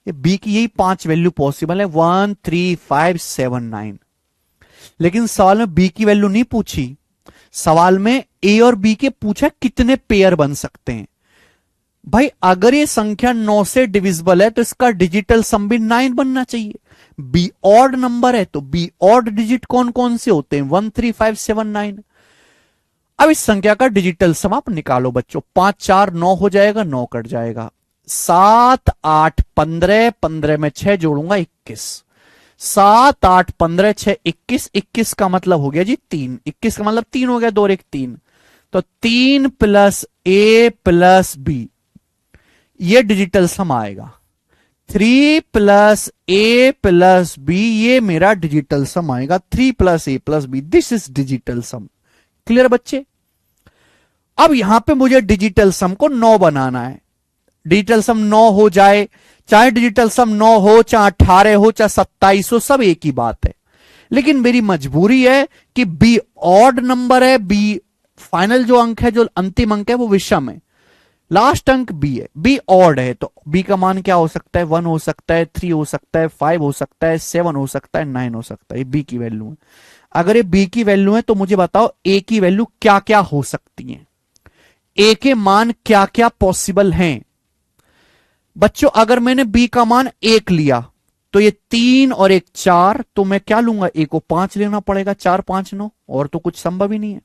ये बी की यही 5 वैल्यू पॉसिबल है, 1, 3, 5, 7, 9। लेकिन सवाल में बी की वैल्यू नहीं पूछी, सवाल में ए और बी के पूछा कितने पेयर बन सकते हैं। भाई अगर ये संख्या 9 से डिविजिबल है तो इसका डिजिटल सम भी 9 बनना चाहिए। बी ऑड नंबर है तो बी ऑड डिजिट कौन कौन से होते हैं? 1, 3, 5, 7, 9। अब इस संख्या का डिजिटल सम आप निकालो बच्चों। 5, 4, 9 हो जाएगा, 9 कट जाएगा। 7, 8, 15, 15 में 6 जोड़ूंगा 21। 7, 8, 15, 6, 21। 21 का मतलब हो गया जी 3। 21 का मतलब 3 हो गया, 2 और 1 3। तो 3 प्लस ए प्लस बी, ये डिजिटल सम आएगा। 3 प्लस ए प्लस बी, ये मेरा डिजिटल सम आएगा। 3 plus A plus B, this is digital sum. Clear बच्चे? अब यहां पे मुझे डिजिटल सम को 9 बनाना है। डिजिटल सम 9 हो जाए, चाहे डिजिटल सम 9 हो, चाहे 18 हो, चाहे 27 हो, सब एक ही बात है। लेकिन मेरी मजबूरी है कि बी ऑड नंबर है, बी फाइनल जो अंक है, जो अंतिम अंक है वो विषम है। लास्ट अंक बी है, बी ऑड है, तो बी का मान क्या हो सकता है? 1 हो सकता है, 3 हो सकता है, 5 हो सकता है, 7 हो सकता है, 9 हो सकता है। ये बी की वैल्यू है। अगर ये बी की वैल्यू है तो मुझे बताओ ए की वैल्यू क्या क्या हो सकती है, ए के मान क्या क्या पॉसिबल हैं। बच्चों अगर मैंने बी का मान 1 लिया तो ये 3 और 1 4, तो मैं क्या लूंगा? ए को 5 लेना पड़ेगा। 4, 5, 9, और तो कुछ संभव ही नहीं है।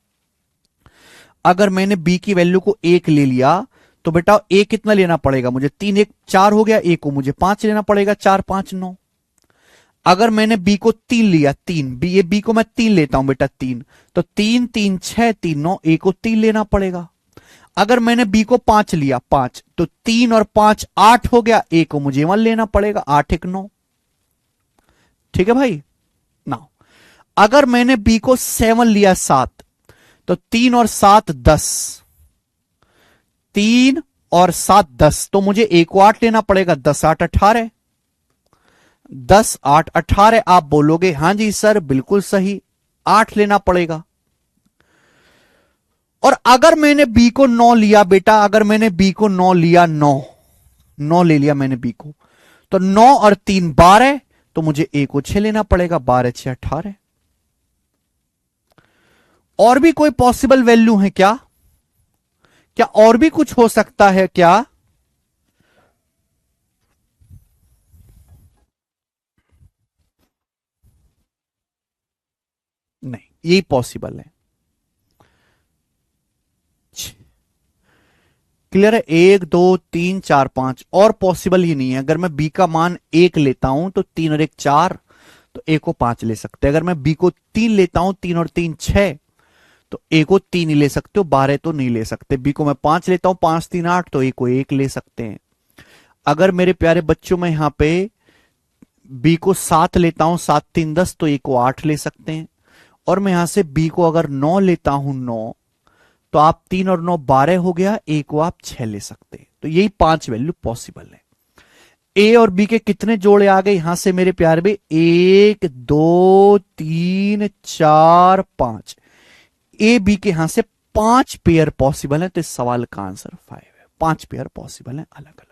अगर मैंने बी की वैल्यू को 1 ले लिया तो बेटा ए कितना लेना पड़ेगा मुझे? 3, 1 4 हो गया, ए को मुझे 5 लेना पड़ेगा। 4, 5, 9। अगर मैंने बी को 3 लिया, 3 बी, ये बी को मैं 3 लेता हूं बेटा 3, तो 3, 3, 6, 3, 9, ए को 3 लेना पड़ेगा। अगर मैंने बी को 5 लिया, 5, तो 3 और 5 8 हो गया, ए को मुझे 1 लेना पड़ेगा। 8, 1, 9। ठीक है भाई ना? अगर मैंने बी को 7 लिया, 7, तो 3 और 7 10, 3 और 7 10, तो मुझे ए को 8 लेना पड़ेगा। 10, 8, 18, 10, 8, 18। आप बोलोगे हां जी सर बिल्कुल सही, 8 लेना पड़ेगा। और अगर मैंने बी को 9 लिया बेटा, अगर मैंने बी को 9 लिया, 9 ले लिया मैंने बी को, तो 9 और 3 12, तो मुझे ए को 6 लेना पड़ेगा। 12, 6, 18। और भी कोई पॉसिबल वैल्यू है क्या? क्या और भी कुछ हो सकता है क्या? नहीं, यही पॉसिबल है। क्लियर है? 1 2 3 4 5 और पॉसिबल ही नहीं है। अगर मैं बी का मान 1 लेता हूं तो 3 और 1 4, तो ए को 5 ले सकते हैं। अगर मैं बी को 3 लेता हूं, 3 और 3 6, तो ए को 3 ही ले सकते हो, 12 तो नहीं ले सकते। बी को मैं 5 लेता हूं, 5 3 8, तो ए को 1 ले सकते हैं। अगर मेरे प्यारे बच्चों में यहां पे बी को 7 लेता हूं, 7 3 10, तो ए को 8 ले सकते हैं। और मैं यहां से बी को अगर 9 लेता हूं, 9, तो आप 3 और 9 12 हो गया, ए को आप 6 ले सकते हैं। तो यही 5 वैल्यू पॉसिबल है। ए और बी के कितने जोड़े आ गए यहां से मेरे प्यारे भाई? 1 2 3 4 5। ए बी के यहां से 5 पेयर पॉसिबल है, तो इस सवाल का आंसर 5 है। 5 पेयर पॉसिबल है अलग अलग।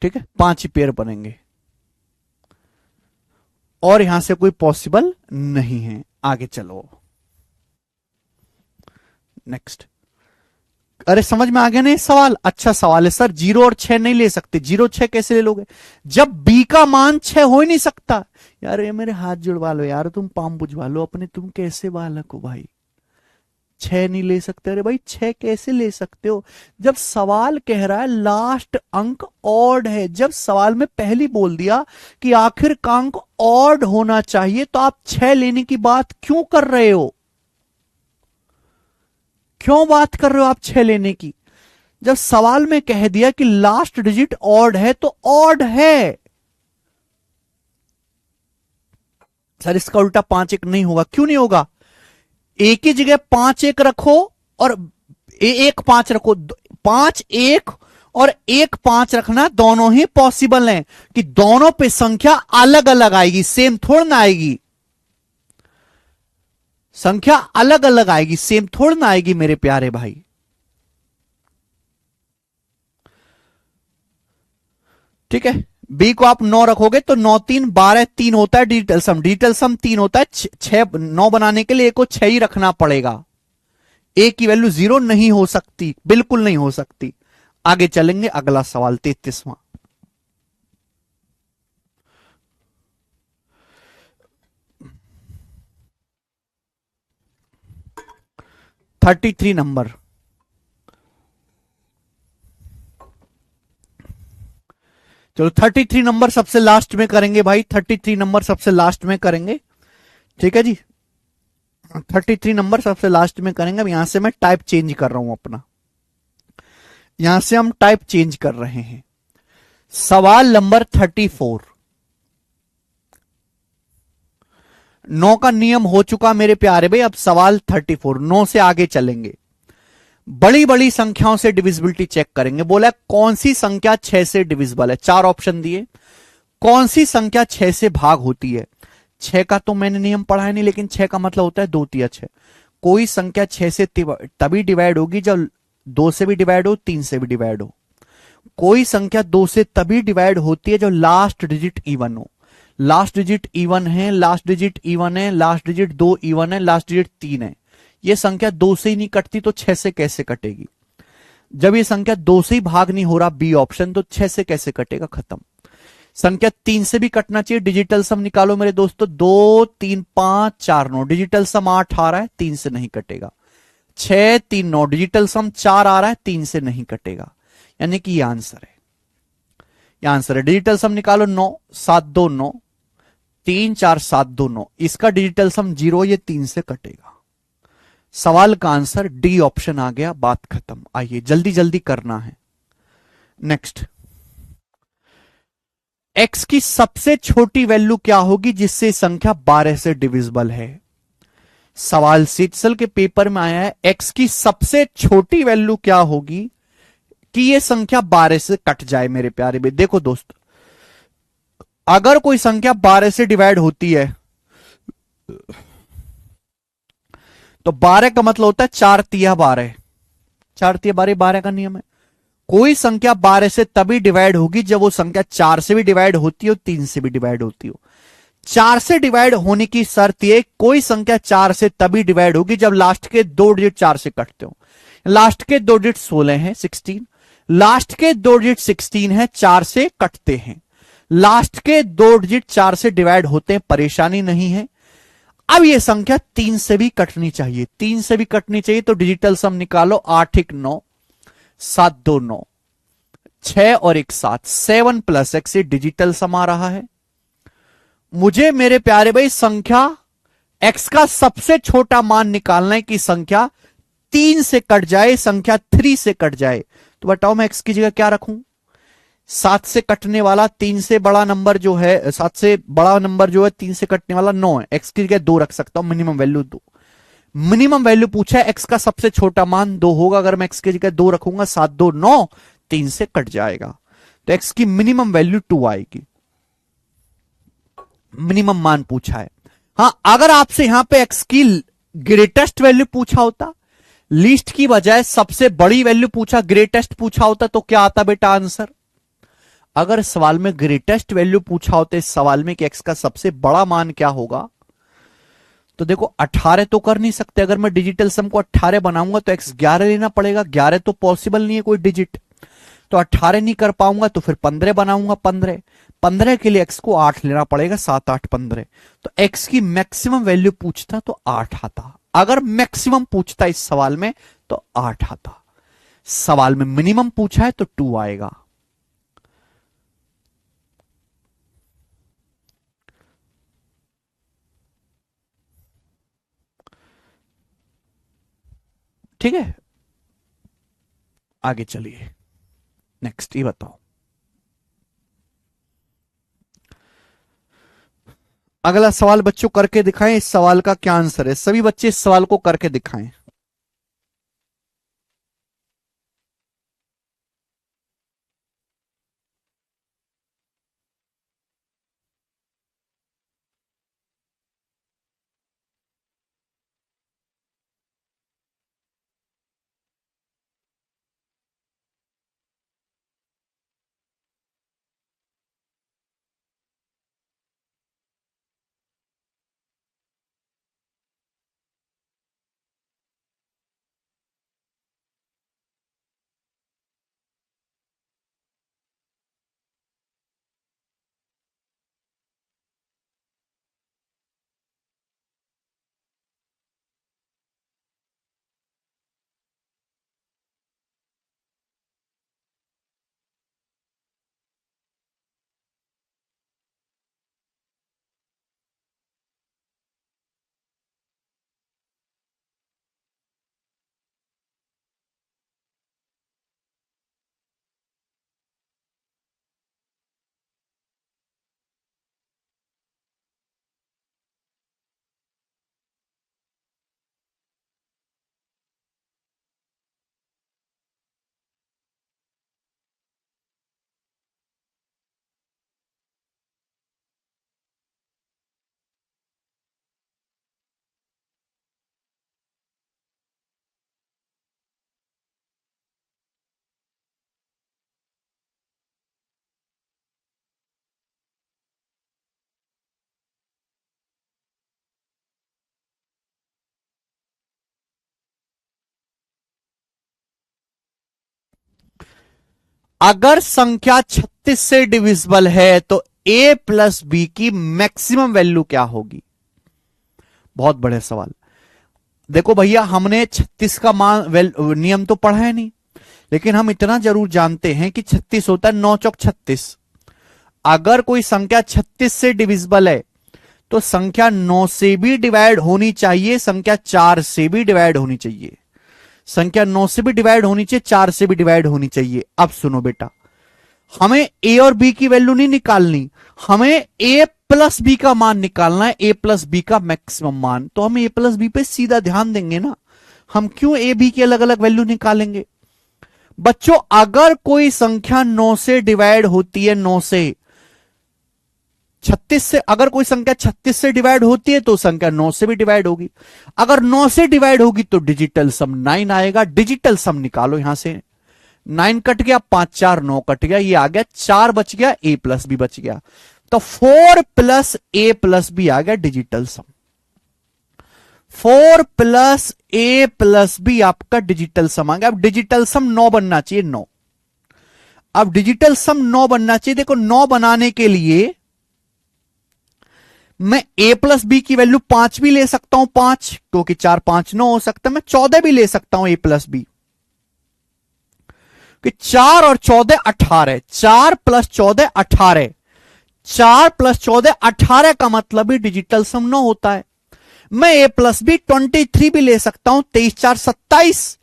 ठीक है, 5 ही पेयर बनेंगे और यहां से कोई पॉसिबल नहीं है। आगे चलो, नेक्स्ट। अरे समझ में आ गया ना ये सवाल? अच्छा सवाल है सर। 0 और 6 नहीं ले सकते। 0 6 कैसे ले लोगे जब बी का मान 6 हो ही नहीं सकता? यार ये मेरे हाथ जुड़वा लो यार, तुम पाम बुझवा लो अपने। तुम कैसे बालक हो भाई? 6 नहीं ले सकते? अरे भाई 6 कैसे ले सकते हो जब सवाल कह रहा है लास्ट अंक ऑड है। जब सवाल में पहली बोल दिया कि आखिर का अंक ऑड होना चाहिए, तो आप 6 लेने की बात क्यों कर रहे हो? क्यों बात कर रहे हो आप 6 लेने की? जब सवाल में कह दिया कि लास्ट डिजिट ऑड है, तो ऑड है। सर इसका उल्टा 5 1 नहीं होगा। क्यों नहीं होगा? एक ही जगह 5 1 रखो और 1 5 रखो। 5 1 और 1 5 रखना दोनों ही पॉसिबल हैं कि दोनों पे संख्या अलग अलग आएगी, सेम थोड़ा ना आएगी। संख्या अलग अलग आएगी, सेम थोड़ा ना आएगी मेरे प्यारे भाई। ठीक है, बी को आप 9 रखोगे तो 9 3 12 3 होता है डिजिटल सम। डिजिटल सम 3 होता है। 6 9 बनाने के लिए ए को 6 ही रखना पड़ेगा। ए की वैल्यू 0 नहीं हो सकती, बिल्कुल नहीं हो सकती। आगे चलेंगे, अगला सवाल 33वां। 33 नंबर। चलो 33 नंबर सबसे लास्ट में करेंगे भाई। 33 नंबर सबसे लास्ट में करेंगे। ठीक है जी, 33 नंबर सबसे लास्ट में करेंगे। अब यहां से मैं टाइप चेंज कर रहा हूं अपना। यहां से हम टाइप चेंज कर रहे हैं। सवाल नंबर 34। 9 का नियम हो चुका मेरे प्यारे भाई। अब सवाल 34, 9 से आगे चलेंगे। बड़ी बड़ी संख्याओं से डिविजिबिलिटी चेक करेंगे। बोला कौन सी संख्या 6 से डिविजिबल है? 4 ऑप्शन दिए। कौन सी संख्या 6 से भाग होती है? 6 का तो मैंने नियम पढ़ा है नहीं, लेकिन 6 का मतलब होता है 2 तिया 6। कोई संख्या 6 से तभी डिवाइड होगी जब 2 से भी डिवाइड हो, 3 से भी डिवाइड हो। कोई संख्या 2 से तभी डिवाइड होती है जब लास्ट डिजिट इवन हो। लास्ट डिजिट इवन है, लास्ट डिजिट इवन है, लास्ट डिजिट 2 इवन है, लास्ट डिजिट 3 है। ये संख्या 2 से ही नहीं कटती तो 6 से कैसे कटेगी? जब ये संख्या 2 से ही भाग नहीं हो रहा, बी ऑप्शन, तो 6 से कैसे कटेगा? खत्म। संख्या 3 से भी कटना चाहिए। डिजिटल सम निकालो मेरे दोस्तों। 2 3 5 4 9, डिजिटल सम 8 आ रहा है, 3 से नहीं कटेगा। 6 3 9, डिजिटल सम 4 आ रहा है, 3 से नहीं कटेगा। यानी कि ये आंसर है। ये आंसर है। डिजिटल सम निकालो। 9 7 2 9, 3 4 7 2 9। इसका डिजिटल सम 0, ये 3 से कटेगा। सवाल का आंसर डी ऑप्शन आ गया। बात खत्म। आइए जल्दी जल्दी करना है। नेक्स्ट, एक्स की सबसे छोटी वैल्यू क्या होगी जिससे संख्या 12 से डिविजिबल है? सवाल सीटसल के पेपर में आया है, एक्स की सबसे छोटी वैल्यू क्या होगी कि यह संख्या 12 से कट जाए मेरे प्यारे भाई। देखो दोस्त, अगर कोई संख्या 12 से डिवाइड होती है तो 12 का मतलब होता है 4 तिया 12। 4 तिया 12, 12 का नियम है। कोई संख्या 12 से तभी डिवाइड होगी जब वो संख्या 4 से भी डिवाइड होती हो, 3 से भी डिवाइड होती हो। 4 से डिवाइड होने की शर्त ये, कोई संख्या 4 से तभी डिवाइड होगी जब लास्ट के 2 डिजिट 4 से कटते हो। लास्ट के 2 डिजिट 16 है 16, लास्ट के 2 डिजिट 16 है, 4 से कटते हैं। लास्ट के 2 डिजिट 4 से डिवाइड होते हैं, परेशानी नहीं है। अब ये संख्या 3 से भी कटनी चाहिए, 3 से भी कटनी चाहिए, तो डिजिटल सम निकालो। 8 1 9, 7 2 9, 6 और 1 7, 7 प्लस एक्स, ये डिजिटल सम आ रहा है। मुझे मेरे प्यारे भाई संख्या x का सबसे छोटा मान निकालना है कि संख्या 3 से कट जाए, संख्या 3 से कट जाए। तो बताओ मैं x की जगह क्या रखूं? 7 से कटने वाला 3 से बड़ा नंबर जो है, 7 से बड़ा नंबर जो है 3 से कटने वाला 9 है। x की जगह 2 रख सकता हूं, मिनिमम वैल्यू 2। मिनिमम वैल्यू पूछा है, x का सबसे छोटा मान 2 होगा। अगर मैं x की जगह 2 रखूंगा, 7 2 9, 3 से कट जाएगा, तो x की मिनिमम वैल्यू 2 आएगी। मिनिमम मान पूछा है। हां, अगर आपसे यहां पे x की ग्रेटेस्ट वैल्यू पूछा होता, लीस्ट की बजाय सबसे बड़ी वैल्यू पूछा, ग्रेटेस्ट पूछा होता, तो क्या आता बेटा आंसर? अगर सवाल में ग्रेटेस्ट वैल्यू पूछा होता इस सवाल में कि x का सबसे बड़ा मान क्या होगा, तो देखो 18 तो कर नहीं सकते। अगर मैं डिजिटल सम को 18 बनाऊंगा तो x 11 लेना पड़ेगा, 11 तो पॉसिबल नहीं है कोई डिजिट, तो 18 नहीं कर पाऊंगा, तो फिर 15 बनाऊंगा। 15 के लिए x को 8 लेना पड़ेगा, 7 8 15, तो x की मैक्सिमम वैल्यू पूछता तो 8 आता। अगर मैक्सिमम पूछता इस सवाल में तो 8 आता। सवाल में मिनिमम पूछा है तो 2 आएगा। ठीक है, आगे चलिए। नेक्स्ट ये बताओ, अगला सवाल बच्चों करके दिखाएं। इस सवाल का क्या आंसर है? सभी बच्चे इस सवाल को करके दिखाएं। अगर संख्या 36 से डिविजिबल है तो a प्लस बी की मैक्सिमम वैल्यू क्या होगी? बहुत बड़े सवाल। देखो भैया, हमने 36 का मान नियम तो पढ़ा है नहीं, लेकिन हम इतना जरूर जानते हैं कि 36 होता है 9 चौक 36। अगर कोई संख्या 36 से डिविजिबल है तो संख्या 9 से भी डिवाइड होनी चाहिए, संख्या 4 से भी डिवाइड होनी चाहिए, संख्या 9 से भी डिवाइड होनी चाहिए, 4 से भी डिवाइड होनी चाहिए। अब सुनो बेटा, हमें a और b की वैल्यू नहीं निकालनी, हमें a प्लस बी का मान निकालना है, a प्लस बी का मैक्सिमम मान। तो हम a प्लस बी पे सीधा ध्यान देंगे ना, हम क्यों a b की अलग अलग वैल्यू निकालेंगे? बच्चों, अगर कोई संख्या 9 से डिवाइड होती है, 9 से 36 से, अगर कोई संख्या 36 से डिवाइड होती है तो संख्या 9 से भी डिवाइड होगी। अगर 9 से डिवाइड होगी तो डिजिटल सम 9 आएगा। डिजिटल सम निकालो, यहां से 9 कट गया, 5 4 9 कट गया, ये आ गया 4 बच गया, a प्लस बी बच गया। तो 4 प्लस ए प्लस बी आ गया digital some. 4 plus A plus B आपका डिजिटल सम आ गया। अब डिजिटल सम 9 बनना चाहिए, 9। अब डिजिटल सम 9 बनना चाहिए। देखो 9 बनाने के लिए मैं a प्लस बी की वैल्यू 5 भी ले सकता हूं, 5 क्योंकि 4 5 9 हो सकता है। मैं 14 भी ले सकता हूं a प्लस बी, कि 4 और 14 18, 4 प्लस 14 18, 4 प्लस 14 18 का मतलब ही डिजिटल सम 9 होता है। मैं a प्लस बी 23 भी ले सकता हूं, 23 4 27,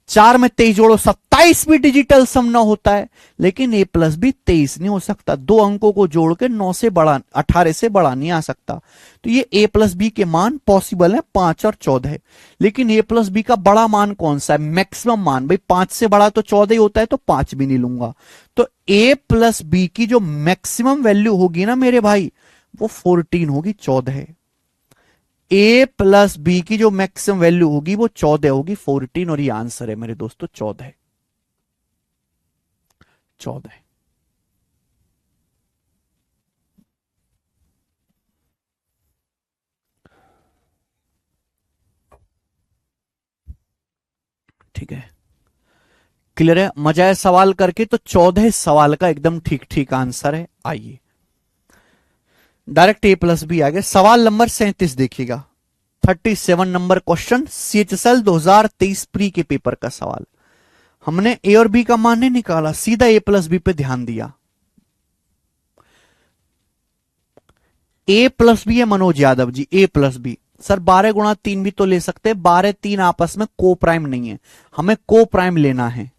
4 में 23 जोड़ो 27 भी डिजिटल सम 9 होता है। लेकिन a प्लस बी 23 नहीं हो सकता, दो अंकों को जोड़ के 9 से बड़ा 18 से बड़ा नहीं आ सकता। तो ये a प्लस बी के मान पॉसिबल है 5 और 14 है। लेकिन a प्लस बी का बड़ा मान कौन सा है, मैक्सिमम मान। भाई 5 से बड़ा तो 14 ही होता है, तो 5 भी नहीं लूंगा। तो a प्लस बी की जो मैक्सिमम वैल्यू होगी ना मेरे भाई, वो 14 होगी, 14 है। a प्लस बी की जो मैक्सिमम वैल्यू होगी वो 14 होगी, 14। और ये आंसर है मेरे दोस्तों 14, 14। ठीक है, क्लियर है? मजा है सवाल करके? तो 14 सवाल का एकदम ठीक ठीक आंसर है। आइए डायरेक्ट a प्लस बी आ गया। सवाल नंबर 37 देखिएगा, 37 नंबर क्वेश्चन, CHSL 2023 प्री के पेपर का सवाल। हमने ए और बी का मान नहीं निकाला, सीधा a प्लस बी पे ध्यान दिया। a प्लस बी है Manoj Yadav ji, a plus B. Sir 12 गुणा 3 भी तो ले सकते हैं, 12 3 आपस में को प्राइम नहीं है, हमें को प्राइम लेना है।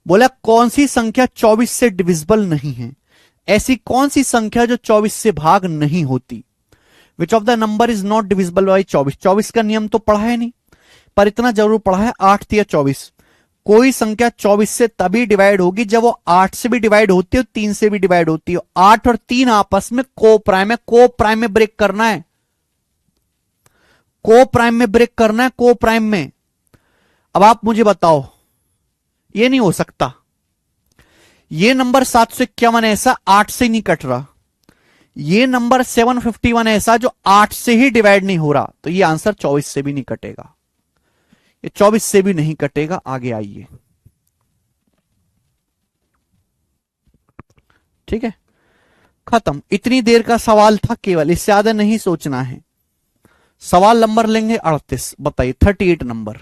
बोला कौन सी संख्या 24 से डिविजिबल नहीं है? ऐसी कौन सी संख्या जो 24 से भाग नहीं होती? विच of the number is not divisible by 24? 24 का नियम तो पढ़ा है नहीं, पर इतना जरूर पढ़ा है 8 या 24। कोई संख्या 24 से तभी डिवाइड होगी जब वो 8 से भी डिवाइड होती है, 3 से भी डिवाइड होती है। 8 और 3 आपस में को प्राइम है, को प्राइम में ब्रेक करना है, को प्राइम में ब्रेक करना है, को प्राइम में। अब आप मुझे बताओ, ये नहीं हो सकता। ये नंबर 751 ऐसा 8 से नहीं कट रहा, ये नंबर 751 ऐसा जो 8 से ही डिवाइड नहीं हो रहा, तो ये आंसर 24 से भी नहीं कटेगा, ये 24 से भी नहीं कटेगा। आगे आइए, ठीक है, खत्म। इतनी देर का सवाल था केवल, इससे ज्यादा नहीं सोचना है। सवाल नंबर लेंगे 38, बताइए 38 नंबर,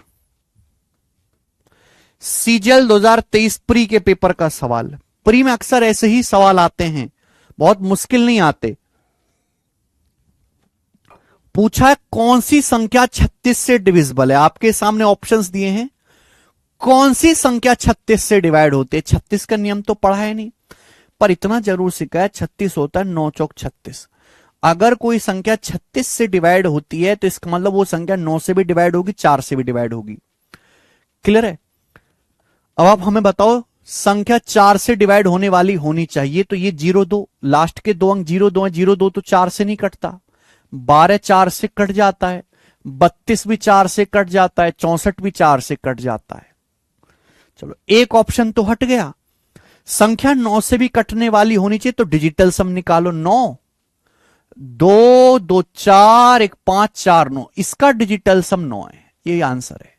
CGL 2023 प्री के पेपर का सवाल। प्री में अक्सर ऐसे ही सवाल आते हैं, बहुत मुश्किल नहीं आते। पूछा है कौन सी संख्या 36 से डिविजिबल है? आपके सामने ऑप्शंस दिए हैं, कौन सी संख्या 36 से डिवाइड होती है? 36 का नियम तो पढ़ा है नहीं, पर इतना जरूर सीखा है 36 होता है 9 चौक 36। अगर कोई संख्या 36 से डिवाइड होती है तो इसका मतलब वो संख्या 9 से भी डिवाइड होगी, 4 से भी डिवाइड होगी। क्लियर है? अब आप हमें बताओ, संख्या 4 से डिवाइड होने वाली होनी चाहिए, तो ये 02, लास्ट के दो अंक 02 है, 02 तो 4 से नहीं कटता, 12 4 से कट जाता है, 32 भी 4 से कट जाता है, 64 भी 4 से कट जाता है। चलो एक ऑप्शन तो हट गया। संख्या 9 से भी कटने वाली होनी चाहिए, तो डिजिटल सम निकालो। 9 2 2 4 1 5 4 9, इसका डिजिटल सम 9 है, ये आंसर है।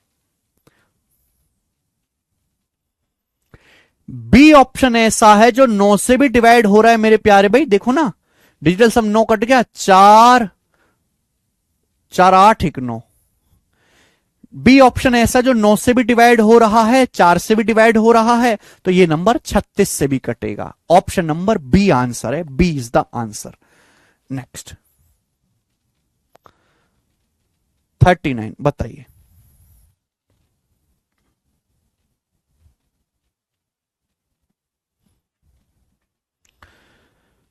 बी ऑप्शन ऐसा है जो 9 से भी डिवाइड हो रहा है मेरे प्यारे भाई। देखो ना, डिजिटल सम 9 कट गया, 4 4 8 1 9। बी ऑप्शन ऐसा जो 9 से भी डिवाइड हो रहा है, 4 से भी डिवाइड हो रहा है, तो ये नंबर 36 से भी कटेगा। ऑप्शन नंबर बी आंसर है, B is the answer. Next 39 बताइए।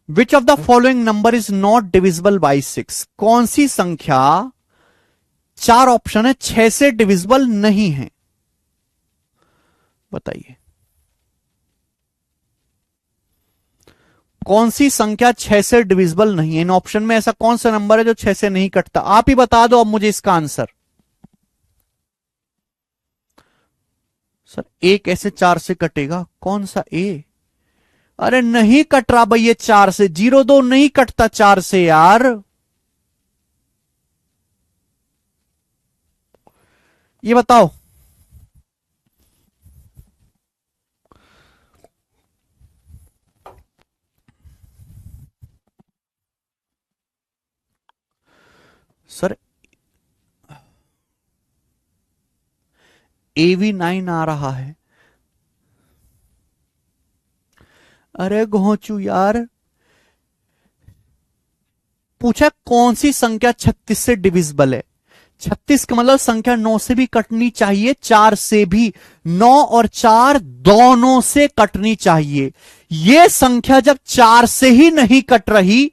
Which of the following number is not divisible by 6? कौन सी संख्या, 4 ऑप्शन है, 6 से डिविजिबल नहीं है, बताइए कौन सी संख्या 6 से डिविजिबल नहीं है। इन ऑप्शन में ऐसा कौन सा नंबर है जो 6 से नहीं कटता? आप ही बता दो अब मुझे इसका आंसर। सर 1 ऐसे 4 से कटेगा, कौन सा ए? अरे नहीं कट रहा भाई, ये 4 से 0 2 नहीं कटता 4 से यार। ये बताओ। सर AV9 आ रहा है। अरे घोंचू यार, पूछा कौन सी संख्या 36 से डिविजिबल है। 36 का मतलब संख्या 9 से भी कटनी चाहिए, 4 से भी। 9 और 4 दोनों से कटनी चाहिए। यह संख्या जब 4 से ही नहीं कट रही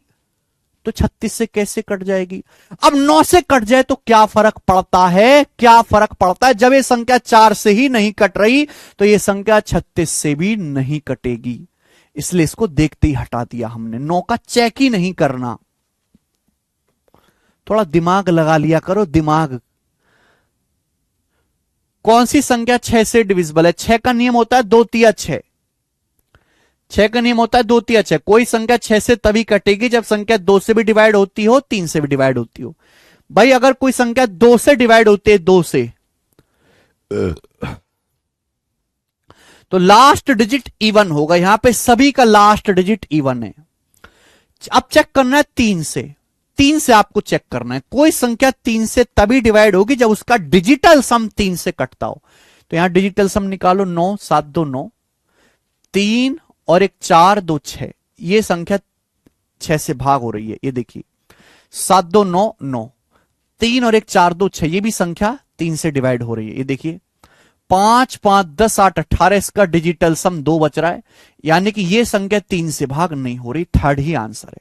तो 36 से कैसे कट जाएगी। अब 9 से कट जाए तो क्या फर्क पड़ता है, क्या फर्क पड़ता है। जब यह संख्या 4 से ही नहीं कट रही तो यह संख्या 36 से भी नहीं कटेगी। इसलिए इसको देखते ही हटा दिया हमने। 9 का चेक ही नहीं करना। थोड़ा दिमाग लगा लिया करो, दिमाग। कौन सी संख्या 6 से डिविजिबल है। 6 का नियम होता है 2 तिया 6। 6 का नियम होता है 2 तिया 6। कोई संख्या 6 से तभी कटेगी जब संख्या 2 से भी डिवाइड होती हो, 3 से भी डिवाइड होती हो। भाई अगर कोई संख्या 2 से डिवाइड होती है, 2 से, तो लास्ट डिजिट इवन होगा। यहां पे सभी का लास्ट डिजिट इवन है। अब चेक करना है 3 से। 3 से आपको चेक करना है। कोई संख्या 3 से तभी डिवाइड होगी जब उसका डिजिटल सम 3 से कटता हो। तो यहां डिजिटल सम निकालो। 9 7 2 9, 3 और एक 4 2 6। ये संख्या 6 से भाग हो रही है। ये देखिए 7 2 9 9, 3 और एक 4 2 6। ये भी संख्या 3 से डिवाइड हो रही है। ये देखिए 5 5 10 8 18। इसका डिजिटल सम 2 बच रहा है, यानी कि यह संख्या 3 से भाग नहीं हो रही। थर्ड ही आंसर है।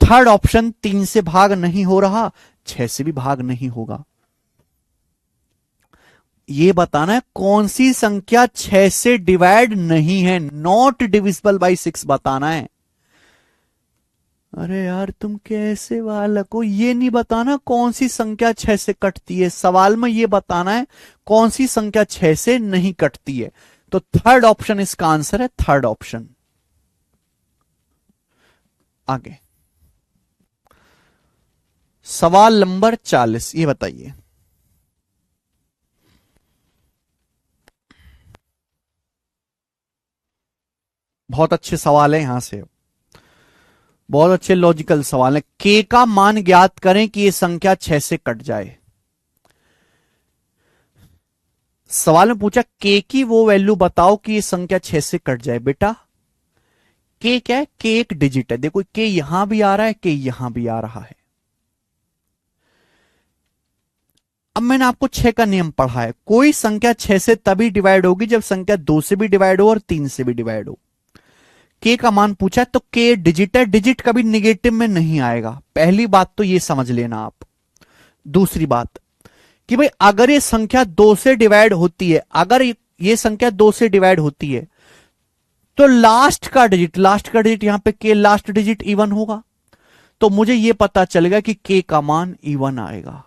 थर्ड ऑप्शन 3 से भाग नहीं हो रहा, 6 से भी भाग नहीं होगा। यह बताना है कौन सी संख्या 6 से डिवाइड नहीं है, नॉट डिविजिबल बाई 6 बताना है। अरे यार तुम कैसे बालक हो, ये नहीं बताना कौन सी संख्या 6 से कटती है। सवाल में ये बताना है कौन सी संख्या 6 से नहीं कटती है। तो थर्ड ऑप्शन इसका आंसर है, थर्ड ऑप्शन। आगे सवाल नंबर 40, ये बताइए। बहुत अच्छे सवाल है यहां से, बहुत अच्छे लॉजिकल सवाल है। के का मान ज्ञात करें कि यह संख्या 6 से कट जाए। सवाल में पूछा के की वो वैल्यू बताओ कि यह संख्या 6 से कट जाए। बेटा के क्या है, के एक डिजिट है। देखो के यहां भी आ रहा है, के यहां भी आ रहा है। अब मैंने आपको 6 का नियम पढ़ा है। कोई संख्या 6 से तभी डिवाइड होगी जब संख्या 2 से भी डिवाइड हो और 3 से भी डिवाइड हो। के का मान पूछा है तो के डिजिट है, डिजिट कभी निगेटिव में नहीं आएगा। पहली बात तो ये समझ लेना आप। दूसरी बात कि भाई अगर ये संख्या 2 से डिवाइड होती है, अगर ये संख्या 2 से डिवाइड होती है तो लास्ट का डिजिट यहां पे के लास्ट डिजिट इवन होगा। तो मुझे यह पता चलेगा कि के का मान इवन आएगा।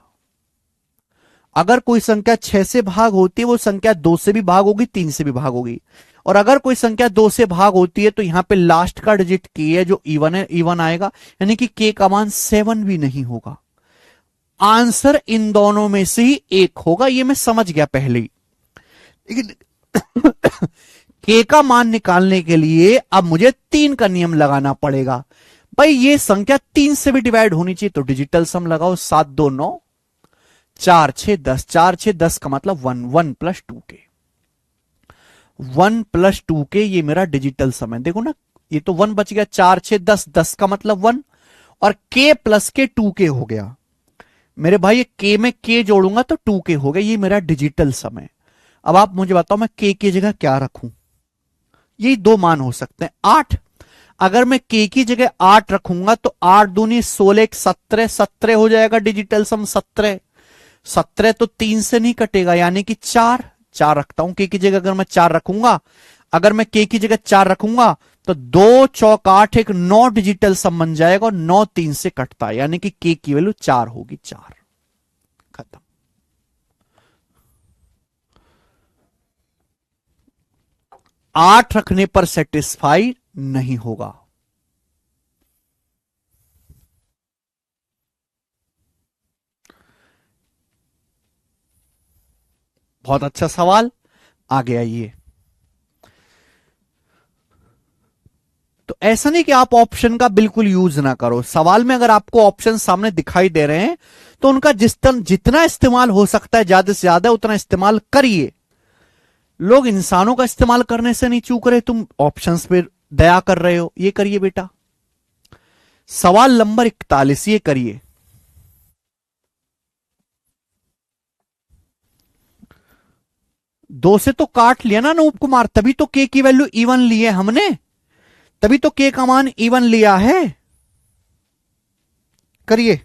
अगर कोई संख्या 6 से भाग होती है, वो संख्या 2 से भी भाग होगी, 3 से भी भाग होगी। और अगर कोई संख्या 2 से भाग होती है तो यहां पे लास्ट का डिजिट के है जो इवन है, इवन आएगा। यानी कि के का मान 7 भी नहीं होगा। आंसर इन दोनों में से ही एक होगा, ये मैं समझ गया पहले ही। लेकिन के का मान निकालने के लिए अब मुझे 3 का नियम लगाना पड़ेगा। भाई ये संख्या 3 से भी डिवाइड होनी चाहिए, तो डिजिटल सम लगाओ। 7 2 9, 4 6 10। 4 6 10 का मतलब 1, 1 प्लस 2 के, 1 प्लस 2 के, ये मेरा डिजिटल सम है। देखो ना, ये तो 1 बच गया। 4 6 10, 10 का मतलब 1, और के प्लस के 2 के हो गया। मेरे भाई ये के में के जोड़ूंगा तो 2 के हो गया। ये मेरा डिजिटल सम है। अब आप मुझे बताओ मैं के की जगह क्या रखूं। यही दो मान हो सकते हैं। 8, अगर मैं के की जगह 8 रखूंगा तो 8 दूनी 16, 17, 17 हो जाएगा डिजिटल सम। 17 17 तो 3 से नहीं कटेगा, यानी कि 4 4 रखता हूं के की जगह। अगर मैं 4 रखूंगा, अगर मैं के की जगह 4 रखूंगा तो 2 चौक 8 एक 9 डिजिटल सम बन जाएगा, और 9 3 से कटता है, यानी कि के की वैल्यू 4 होगी। 4 खत्म। 8 रखने पर सेटिस्फाइड नहीं होगा। बहुत अच्छा सवाल। आगे आइए। तो ऐसा नहीं कि आप ऑप्शन का बिल्कुल यूज ना करो, सवाल में अगर आपको ऑप्शन सामने दिखाई दे रहे हैं तो उनका जितना इस्तेमाल हो सकता है ज्यादा से ज्यादा उतना इस्तेमाल करिए। लोग इंसानों का इस्तेमाल करने से नहीं चूक रहे, तुम ऑप्शंस पे दया कर रहे हो, ये करिए बेटा। सवाल नंबर 41 ये करिए। दो से तो काट लिया ना अनूप कुमार, तभी तो के की वैल्यू इवन ली है हमने, तभी तो के का मान इवन लिया है। करिए।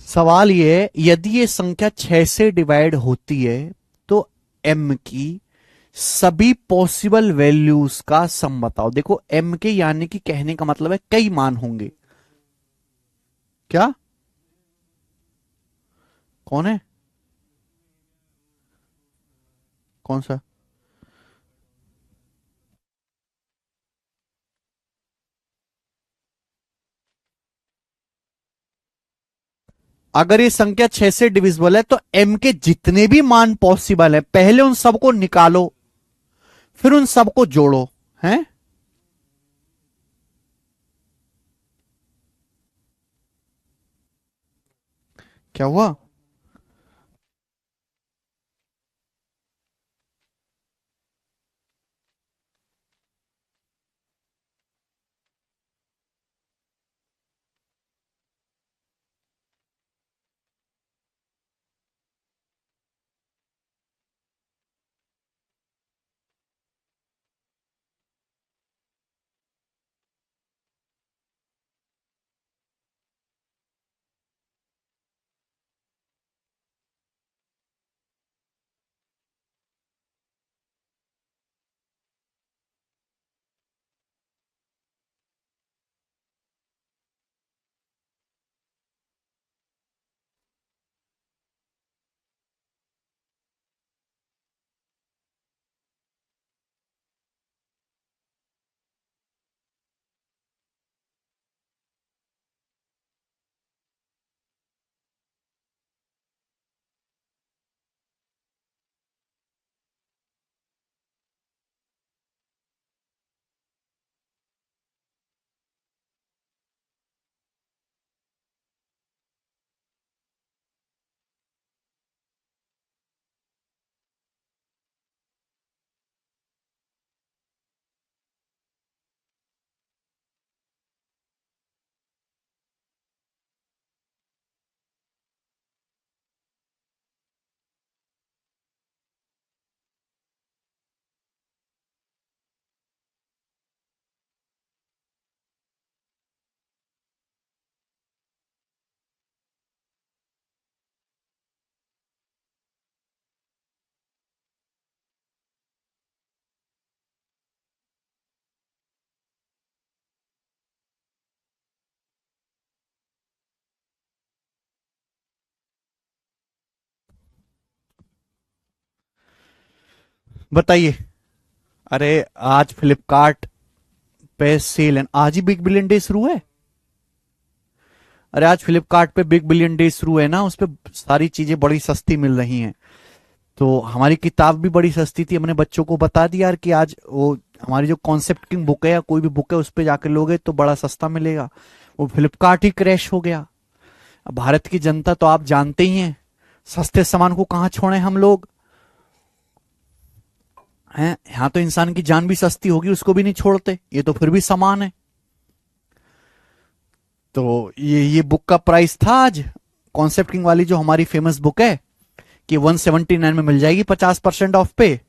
सवाल ये है, यदि ये संख्या 6 से डिवाइड होती है तो m की सभी पॉसिबल वैल्यूज का सम बताओ। देखो m के यानी कि कहने का मतलब है कई मान होंगे। क्या? कौन है? कौन सा? अगर ये संख्या 6 से डिविजिबल है तो m के जितने भी मान पॉसिबल है पहले उन सबको निकालो, फिर उन सबको जोड़ो। हैं? क्या हुआ? बताइए। अरे आज फ्लिपकार्ट पे सेल है, आज ही बिग बिलियन डे शुरू है। अरे आज फ्लिपकार्ट पे बिग बिलियन डे शुरू है ना, उस पे सारी चीजें बड़ी सस्ती मिल रही हैं। तो हमारी किताब भी बड़ी सस्ती थी, हमने बच्चों को बता दिया यार कि आज वो हमारी जो कॉन्सेप्ट किंग बुक है या कोई भी बुक है उस पे जाकर लोगे तो बड़ा सस्ता मिलेगा। वो फ्लिपकार्ट ही क्रैश हो गया। अब भारत की जनता तो आप जानते ही हैं, सस्ते सामान को कहां छोड़े हम लोग हैं। यहां तो इंसान की जान भी सस्ती होगी उसको भी नहीं छोड़ते, ये तो फिर भी सामान है। तो ये बुक का प्राइस था आज, कॉन्सेप्ट किंग वाली जो हमारी फेमस बुक है, कि 179 में मिल जाएगी 50% ऑफ पे।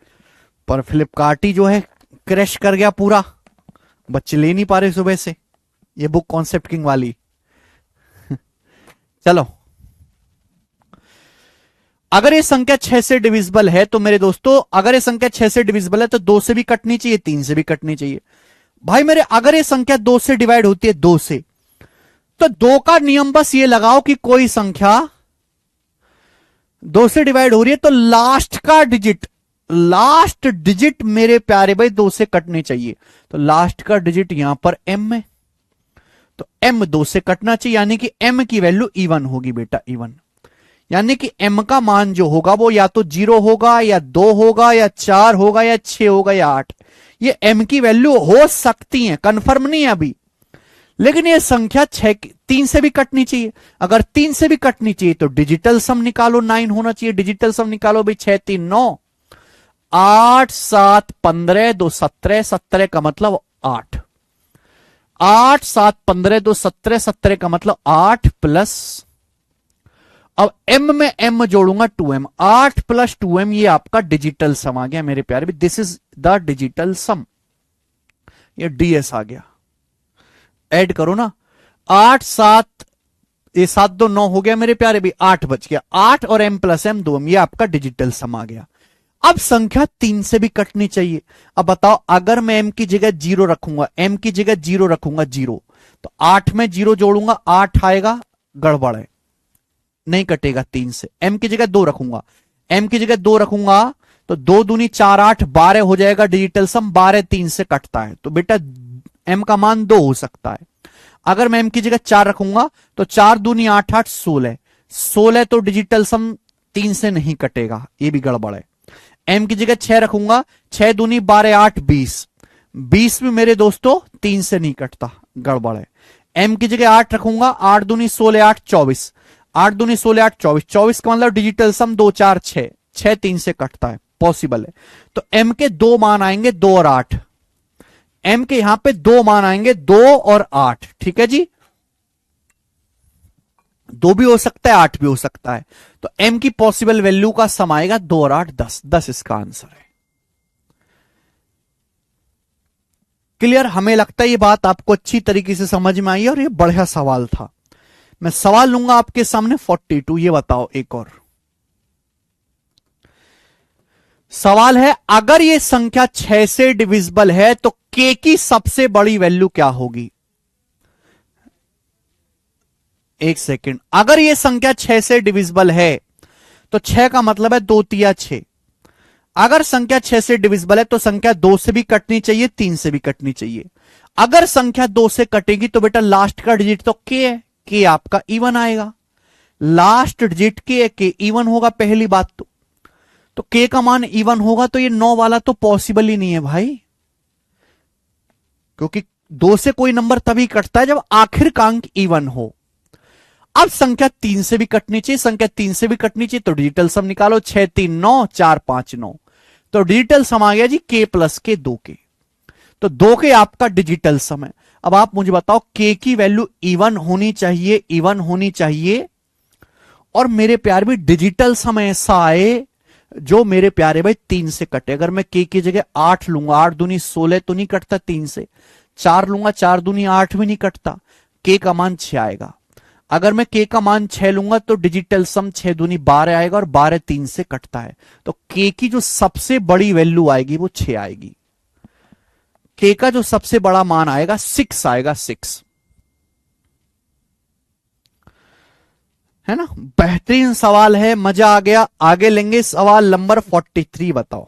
पर फ्लिपकार्ट ही जो है क्रैश कर गया पूरा, बच्चे ले नहीं पा रहे सुबह से ये बुक कॉन्सेप्ट किंग वाली। चलो, अगर ये संख्या 6 से डिविजिबल है तो मेरे दोस्तों, अगर ये संख्या 6 से डिविजिबल है तो 2 से भी कटनी चाहिए, 3 से भी कटनी चाहिए। भाई मेरे, अगर ये संख्या 2 से डिवाइड होती है 2 से, तो 2 का नियम बस ये लगाओ कि कोई संख्या 2 से डिवाइड हो रही है तो लास्ट डिजिट मेरे प्यारे भाई 2 से कटने चाहिए। तो लास्ट का डिजिट यहां पर m है, तो m 2 से कटना चाहिए, यानी कि m की वैल्यू इवन होगी बेटा, इवन। यानी कि m का मान जो होगा वो या तो 0 होगा या 2 होगा या 4 होगा या 6 होगा या 8। ये m की वैल्यू हो सकती है, कंफर्म नहीं है अभी, लेकिन ये संख्या 3 से भी कटनी चाहिए। अगर 3 से भी कटनी चाहिए तो डिजिटल सम निकालो, 9 होना चाहिए। डिजिटल सम निकालो भाई, 6 3 9, 8 7 15 2 17, 17 का मतलब 8, 8 7 15 2 17, 17 का मतलब 8 प्लस, अब m में m जोड़ूंगा 2m, 8 प्लस 2m, ये आपका डिजिटल सम आ गया मेरे प्यारे। दिस इज द डिजिटल सम, ये ds आ गया। ऐड करो ना, 8 7, ये 7 2 9 हो गया मेरे प्यारे भी, 8 बच गया, 8 और m प्लस m 2m, ये आपका डिजिटल सम आ गया। अब संख्या 3 से भी कटनी चाहिए। अब बताओ, अगर मैं m की जगह 0 रखूंगा, m की जगह 0 रखूंगा 0, तो 8 में 0 जोड़ूंगा 8 आएगा, गड़बड़ है, नहीं कटेगा 3 से। m की जगह 2 रखूंगा, m की जगह 2 रखूंगा तो 2 दूनी 4 8 12 हो जाएगा डिजिटल सम, 12 3 से कटता है, तो बेटा m का मान 2 हो सकता है। अगर मैं m की जगह 4 रखूंगा तो 4 दूनी 8 8 16, 16 तो डिजिटल सम 3 से नहीं कटेगा, ये भी गड़बड़ है। m की जगह 6 रखूंगा, 6 दूनी 12 8 20, 20 में मेरे दोस्तों 3 से नहीं कटता, गड़बड़ है। m की जगह 8 रखूंगा, 8 दूनी 16 8 24, 8 दूनी 16 8 24, 24 का मतलब डिजिटल सम 2 4 6, 6 3 से कटता है, पॉसिबल है। तो m के 2 मान आएंगे 2 और 8, m के यहां पे 2 मान आएंगे 2 और 8, ठीक है जी। 2 भी हो सकता है 8 भी हो सकता है, तो m की पॉसिबल वैल्यू का सम आएगा 2 और 8 10, 10 इसका आंसर है। क्लियर? हमें लगता है ये बात आपको अच्छी तरीके से समझ में आई है और ये बढ़िया सवाल था। मैं सवाल लूंगा आपके सामने 42, ये बताओ एक और सवाल है, अगर ये संख्या 6 से डिविजिबल है तो k की सबसे बड़ी वैल्यू क्या होगी? एक सेकंड, अगर ये संख्या 6 से डिविजिबल है तो 6 का मतलब है 2 तिया 6। अगर संख्या 6 से डिविजिबल है तो संख्या 2 से भी कटनी चाहिए, 3 से भी कटनी चाहिए। अगर संख्या 2 से कटेगी तो बेटा लास्ट का डिजिट तो k है, k आपका इवन आएगा। लास्ट डिजिट k है, k इवन होगा पहली बात तो k का मान इवन होगा, तो ये 9 वाला तो पॉसिबल ही नहीं है भाई, क्योंकि 2 से कोई नंबर तभी कटता है जब आखिर का अंक इवन हो। अब संख्या 3 से भी कटनी चाहिए, संख्या 3 से भी कटनी चाहिए, तो डिजिटल सम निकालो, 6 3 9 4 5 9, तो डिजिटल सम आ गया जी k प्लस के 2 के, तो 2 के आपका डिजिटल सम है। अब आप मुझे बताओ, k की वैल्यू इवन होनी चाहिए, इवन होनी चाहिए, और मेरे प्यारे भी डिजिटल सम ऐसा आए जो मेरे प्यारे भाई 3 से कटे। अगर मैं k की जगह 8 लूंगा, 8 दूनी 16 तो नहीं कटता 3 से, 4 लूंगा, 4 दूनी 8 भी नहीं कटता, k का मान 6 आएगा। अगर मैं k का मान 6 लूंगा तो डिजिटल सम 6 दूनी 12 आएगा, और 12 3 से कटता है, तो k की जो सबसे बड़ी वैल्यू आएगी वो 6 आएगी। k का जो सबसे बड़ा मान आएगा 6 आएगा, 6 है ना। बेहतरीन सवाल है, मजा आ गया। आगे लेंगे सवाल नंबर 43, बताओ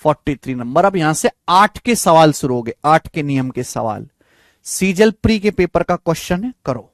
43 नंबर। अब यहां से 8 के सवाल शुरू हो गए, 8 के नियम के सवाल। सीजल प्री के पेपर का क्वेश्चन है, करो।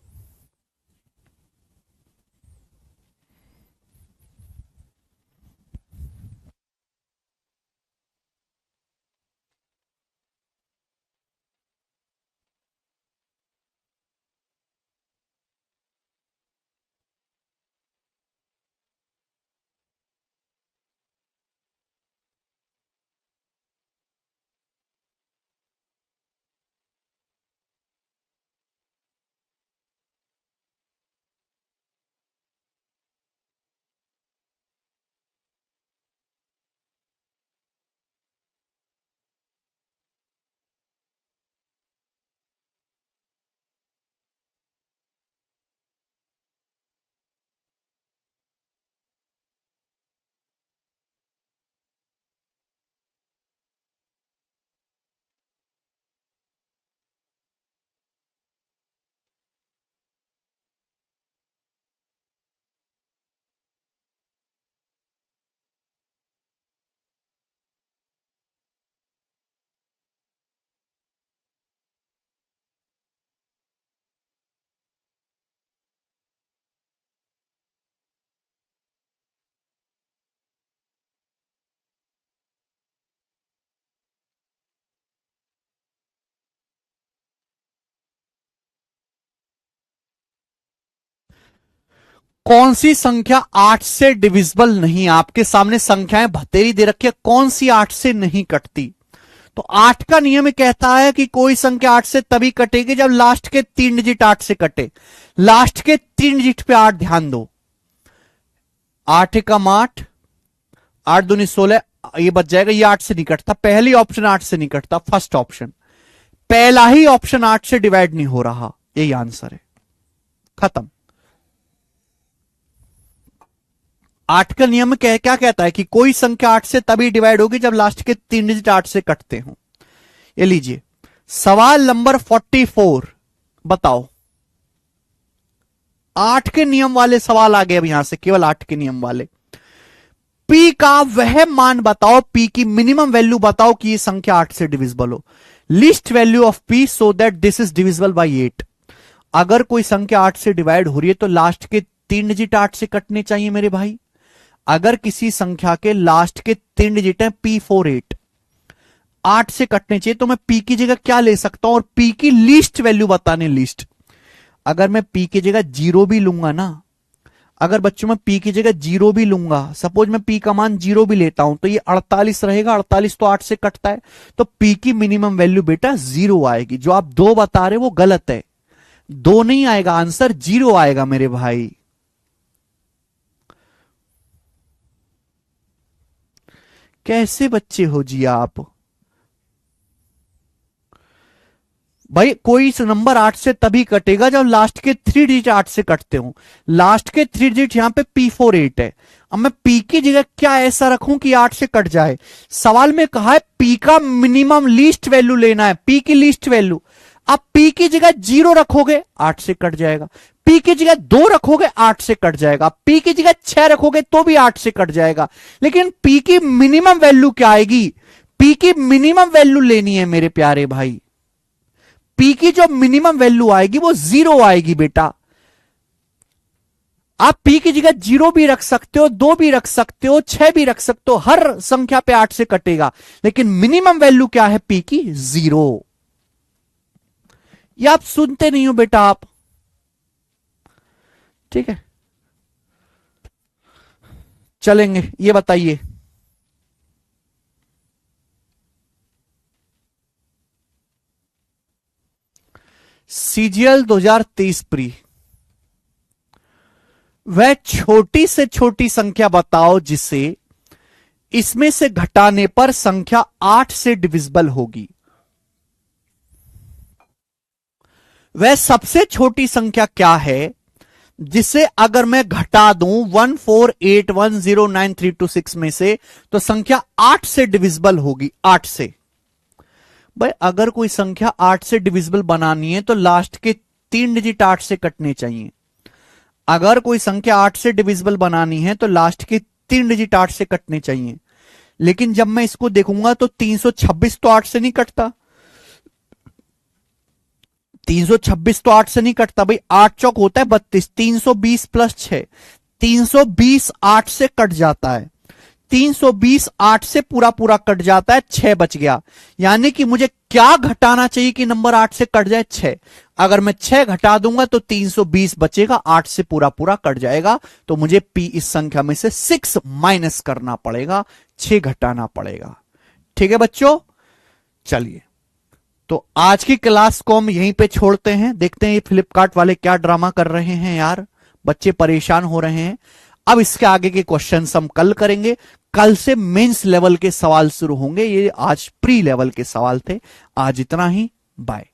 कौन सी संख्या 8 से डिविजिबल नहीं? आपके सामने संख्याएं भतेरी दे रखी है, कौन सी 8 से नहीं कटती? तो 8 का नियम कहता है कि कोई संख्या 8 से तभी कटेगी जब लास्ट के 3 डिजिट 8 से कटे। लास्ट के 3 डिजिट पे 8 ध्यान दो। 8 एकम 8, 8 दूनी 16, ये बच जाएगा, ये 8 से नहीं कटता। पहली ऑप्शन 8 से नहीं कटता, फर्स्ट ऑप्शन। पहला ही ऑप्शन 8 से डिवाइड नहीं हो रहा, यही आंसर है, खत्म। 8 का नियम क्या कहता है कि कोई संख्या 8 से तभी डिवाइड होगी जब लास्ट के 3 डिजिट 8 से कटते हो। ये लीजिए सवाल नंबर 44, बताओ। 8 के नियम वाले सवाल आ गए अब यहां से, केवल 8 के नियम वाले। पी का वह मान बताओ, पी की मिनिमम वैल्यू बताओ कि ये संख्या 8 से डिविजिबल हो। Least value of P so that this is divisible by 8। अगर कोई संख्या 8 से डिवाइड हो रही है तो लास्ट के 3 डिजिट 8 से कटने चाहिए मेरे भाई। अगर किसी संख्या के लास्ट के 3 डिजिट है P48, 8 से कटने चाहिए, तो मैं P की जगह क्या ले सकता हूं और P की लीस्ट वैल्यू बताने। लिस्ट, अगर मैं P की जगह 0 भी लूंगा ना, अगर बच्चों में P की जगह 0 भी लूंगा, सपोज मैं P का मान 0 भी लेता हूं, तो ये 48 रहेगा। 48 तो 8 से कटता है, तो P की मिनिमम वैल्यू बेटा 0 आएगी। जो आप 2 बता रहे वो गलत है, 2 नहीं आएगा, आंसर 0 आएगा मेरे भाई। कैसे बच्चे हो जी आप भाई? कोई नंबर 8 से तभी कटेगा जब लास्ट के 3 डिजिट 8 से कटते हो। लास्ट के 3 डिजिट यहां पे P48 है। अब मैं P की जगह क्या ऐसा रखूं कि 8 से कट जाए? सवाल में कहा है P का मिनिमम लीस्ट वैल्यू लेना है, P की लीस्ट वैल्यू। अब P की जगह 0 रखोगे 8 से कट जाएगा, P की जगह 2 रखोगे 8 से कट जाएगा, P की जगह 6 रखोगे तो भी 8 से कट जाएगा। लेकिन P की मिनिमम वैल्यू क्या आएगी? P की मिनिमम वैल्यू लेनी है मेरे प्यारे भाई। P की जो मिनिमम वैल्यू आएगी वो 0 आएगी बेटा। आप P की जगह 0 भी रख सकते हो, 2 भी रख सकते हो, 6 भी रख सकते हो, हर संख्या पे 8 से कटेगा। लेकिन मिनिमम वैल्यू क्या है P की? 0। ये आप सुनते नहीं हो बेटा आप, ठीक है? चलेंगे, ये बताइए। CGL 2023 प्री, वह छोटी से छोटी संख्या बताओ जिसे इसमें से घटाने पर संख्या 8 से डिविजिबल होगी। वह सबसे छोटी संख्या क्या है जिसे अगर मैं घटा दूं 148109326 में से, तो संख्या 8 से डिविजिबल होगी। 8 से भाई, अगर कोई संख्या 8 से डिविजिबल बनानी है तो लास्ट के 3 डिजिट 8 से कटने चाहिए। अगर कोई संख्या 8 से डिविजिबल बनानी है तो लास्ट के 3 डिजिट 8 से कटने चाहिए। लेकिन जब मैं इसको देखूंगा तो 326 तो 8 से नहीं कटता, 326 तो 8 से नहीं कटता भाई, 8 चौक होता है 32, 320 प्लस 6, 320 8 से कट जाता है, 320 8 से पूरा पूरा कट जाता है, 6 बच गया। यानी कि मुझे क्या घटाना चाहिए कि नंबर 8 से कट जाए? 6। अगर मैं 6 घटा दूंगा तो 320 बचेगा, 8 से पूरा पूरा कट जाएगा। तो मुझे पी इस संख्या में से 6 माइनस करना पड़ेगा, 6 घटाना पड़ेगा। ठीक है बच्चों, चलिए तो आज की क्लास को हम यहीं पे छोड़ते हैं। देखते हैं ये फ्लिपकार्ट वाले क्या ड्रामा कर रहे हैं यार, बच्चे परेशान हो रहे हैं। अब इसके आगे के क्वेश्चंस हम कल करेंगे। कल से मेंस लेवल के सवाल शुरू होंगे, ये आज प्री लेवल के सवाल थे। आज इतना ही, बाय।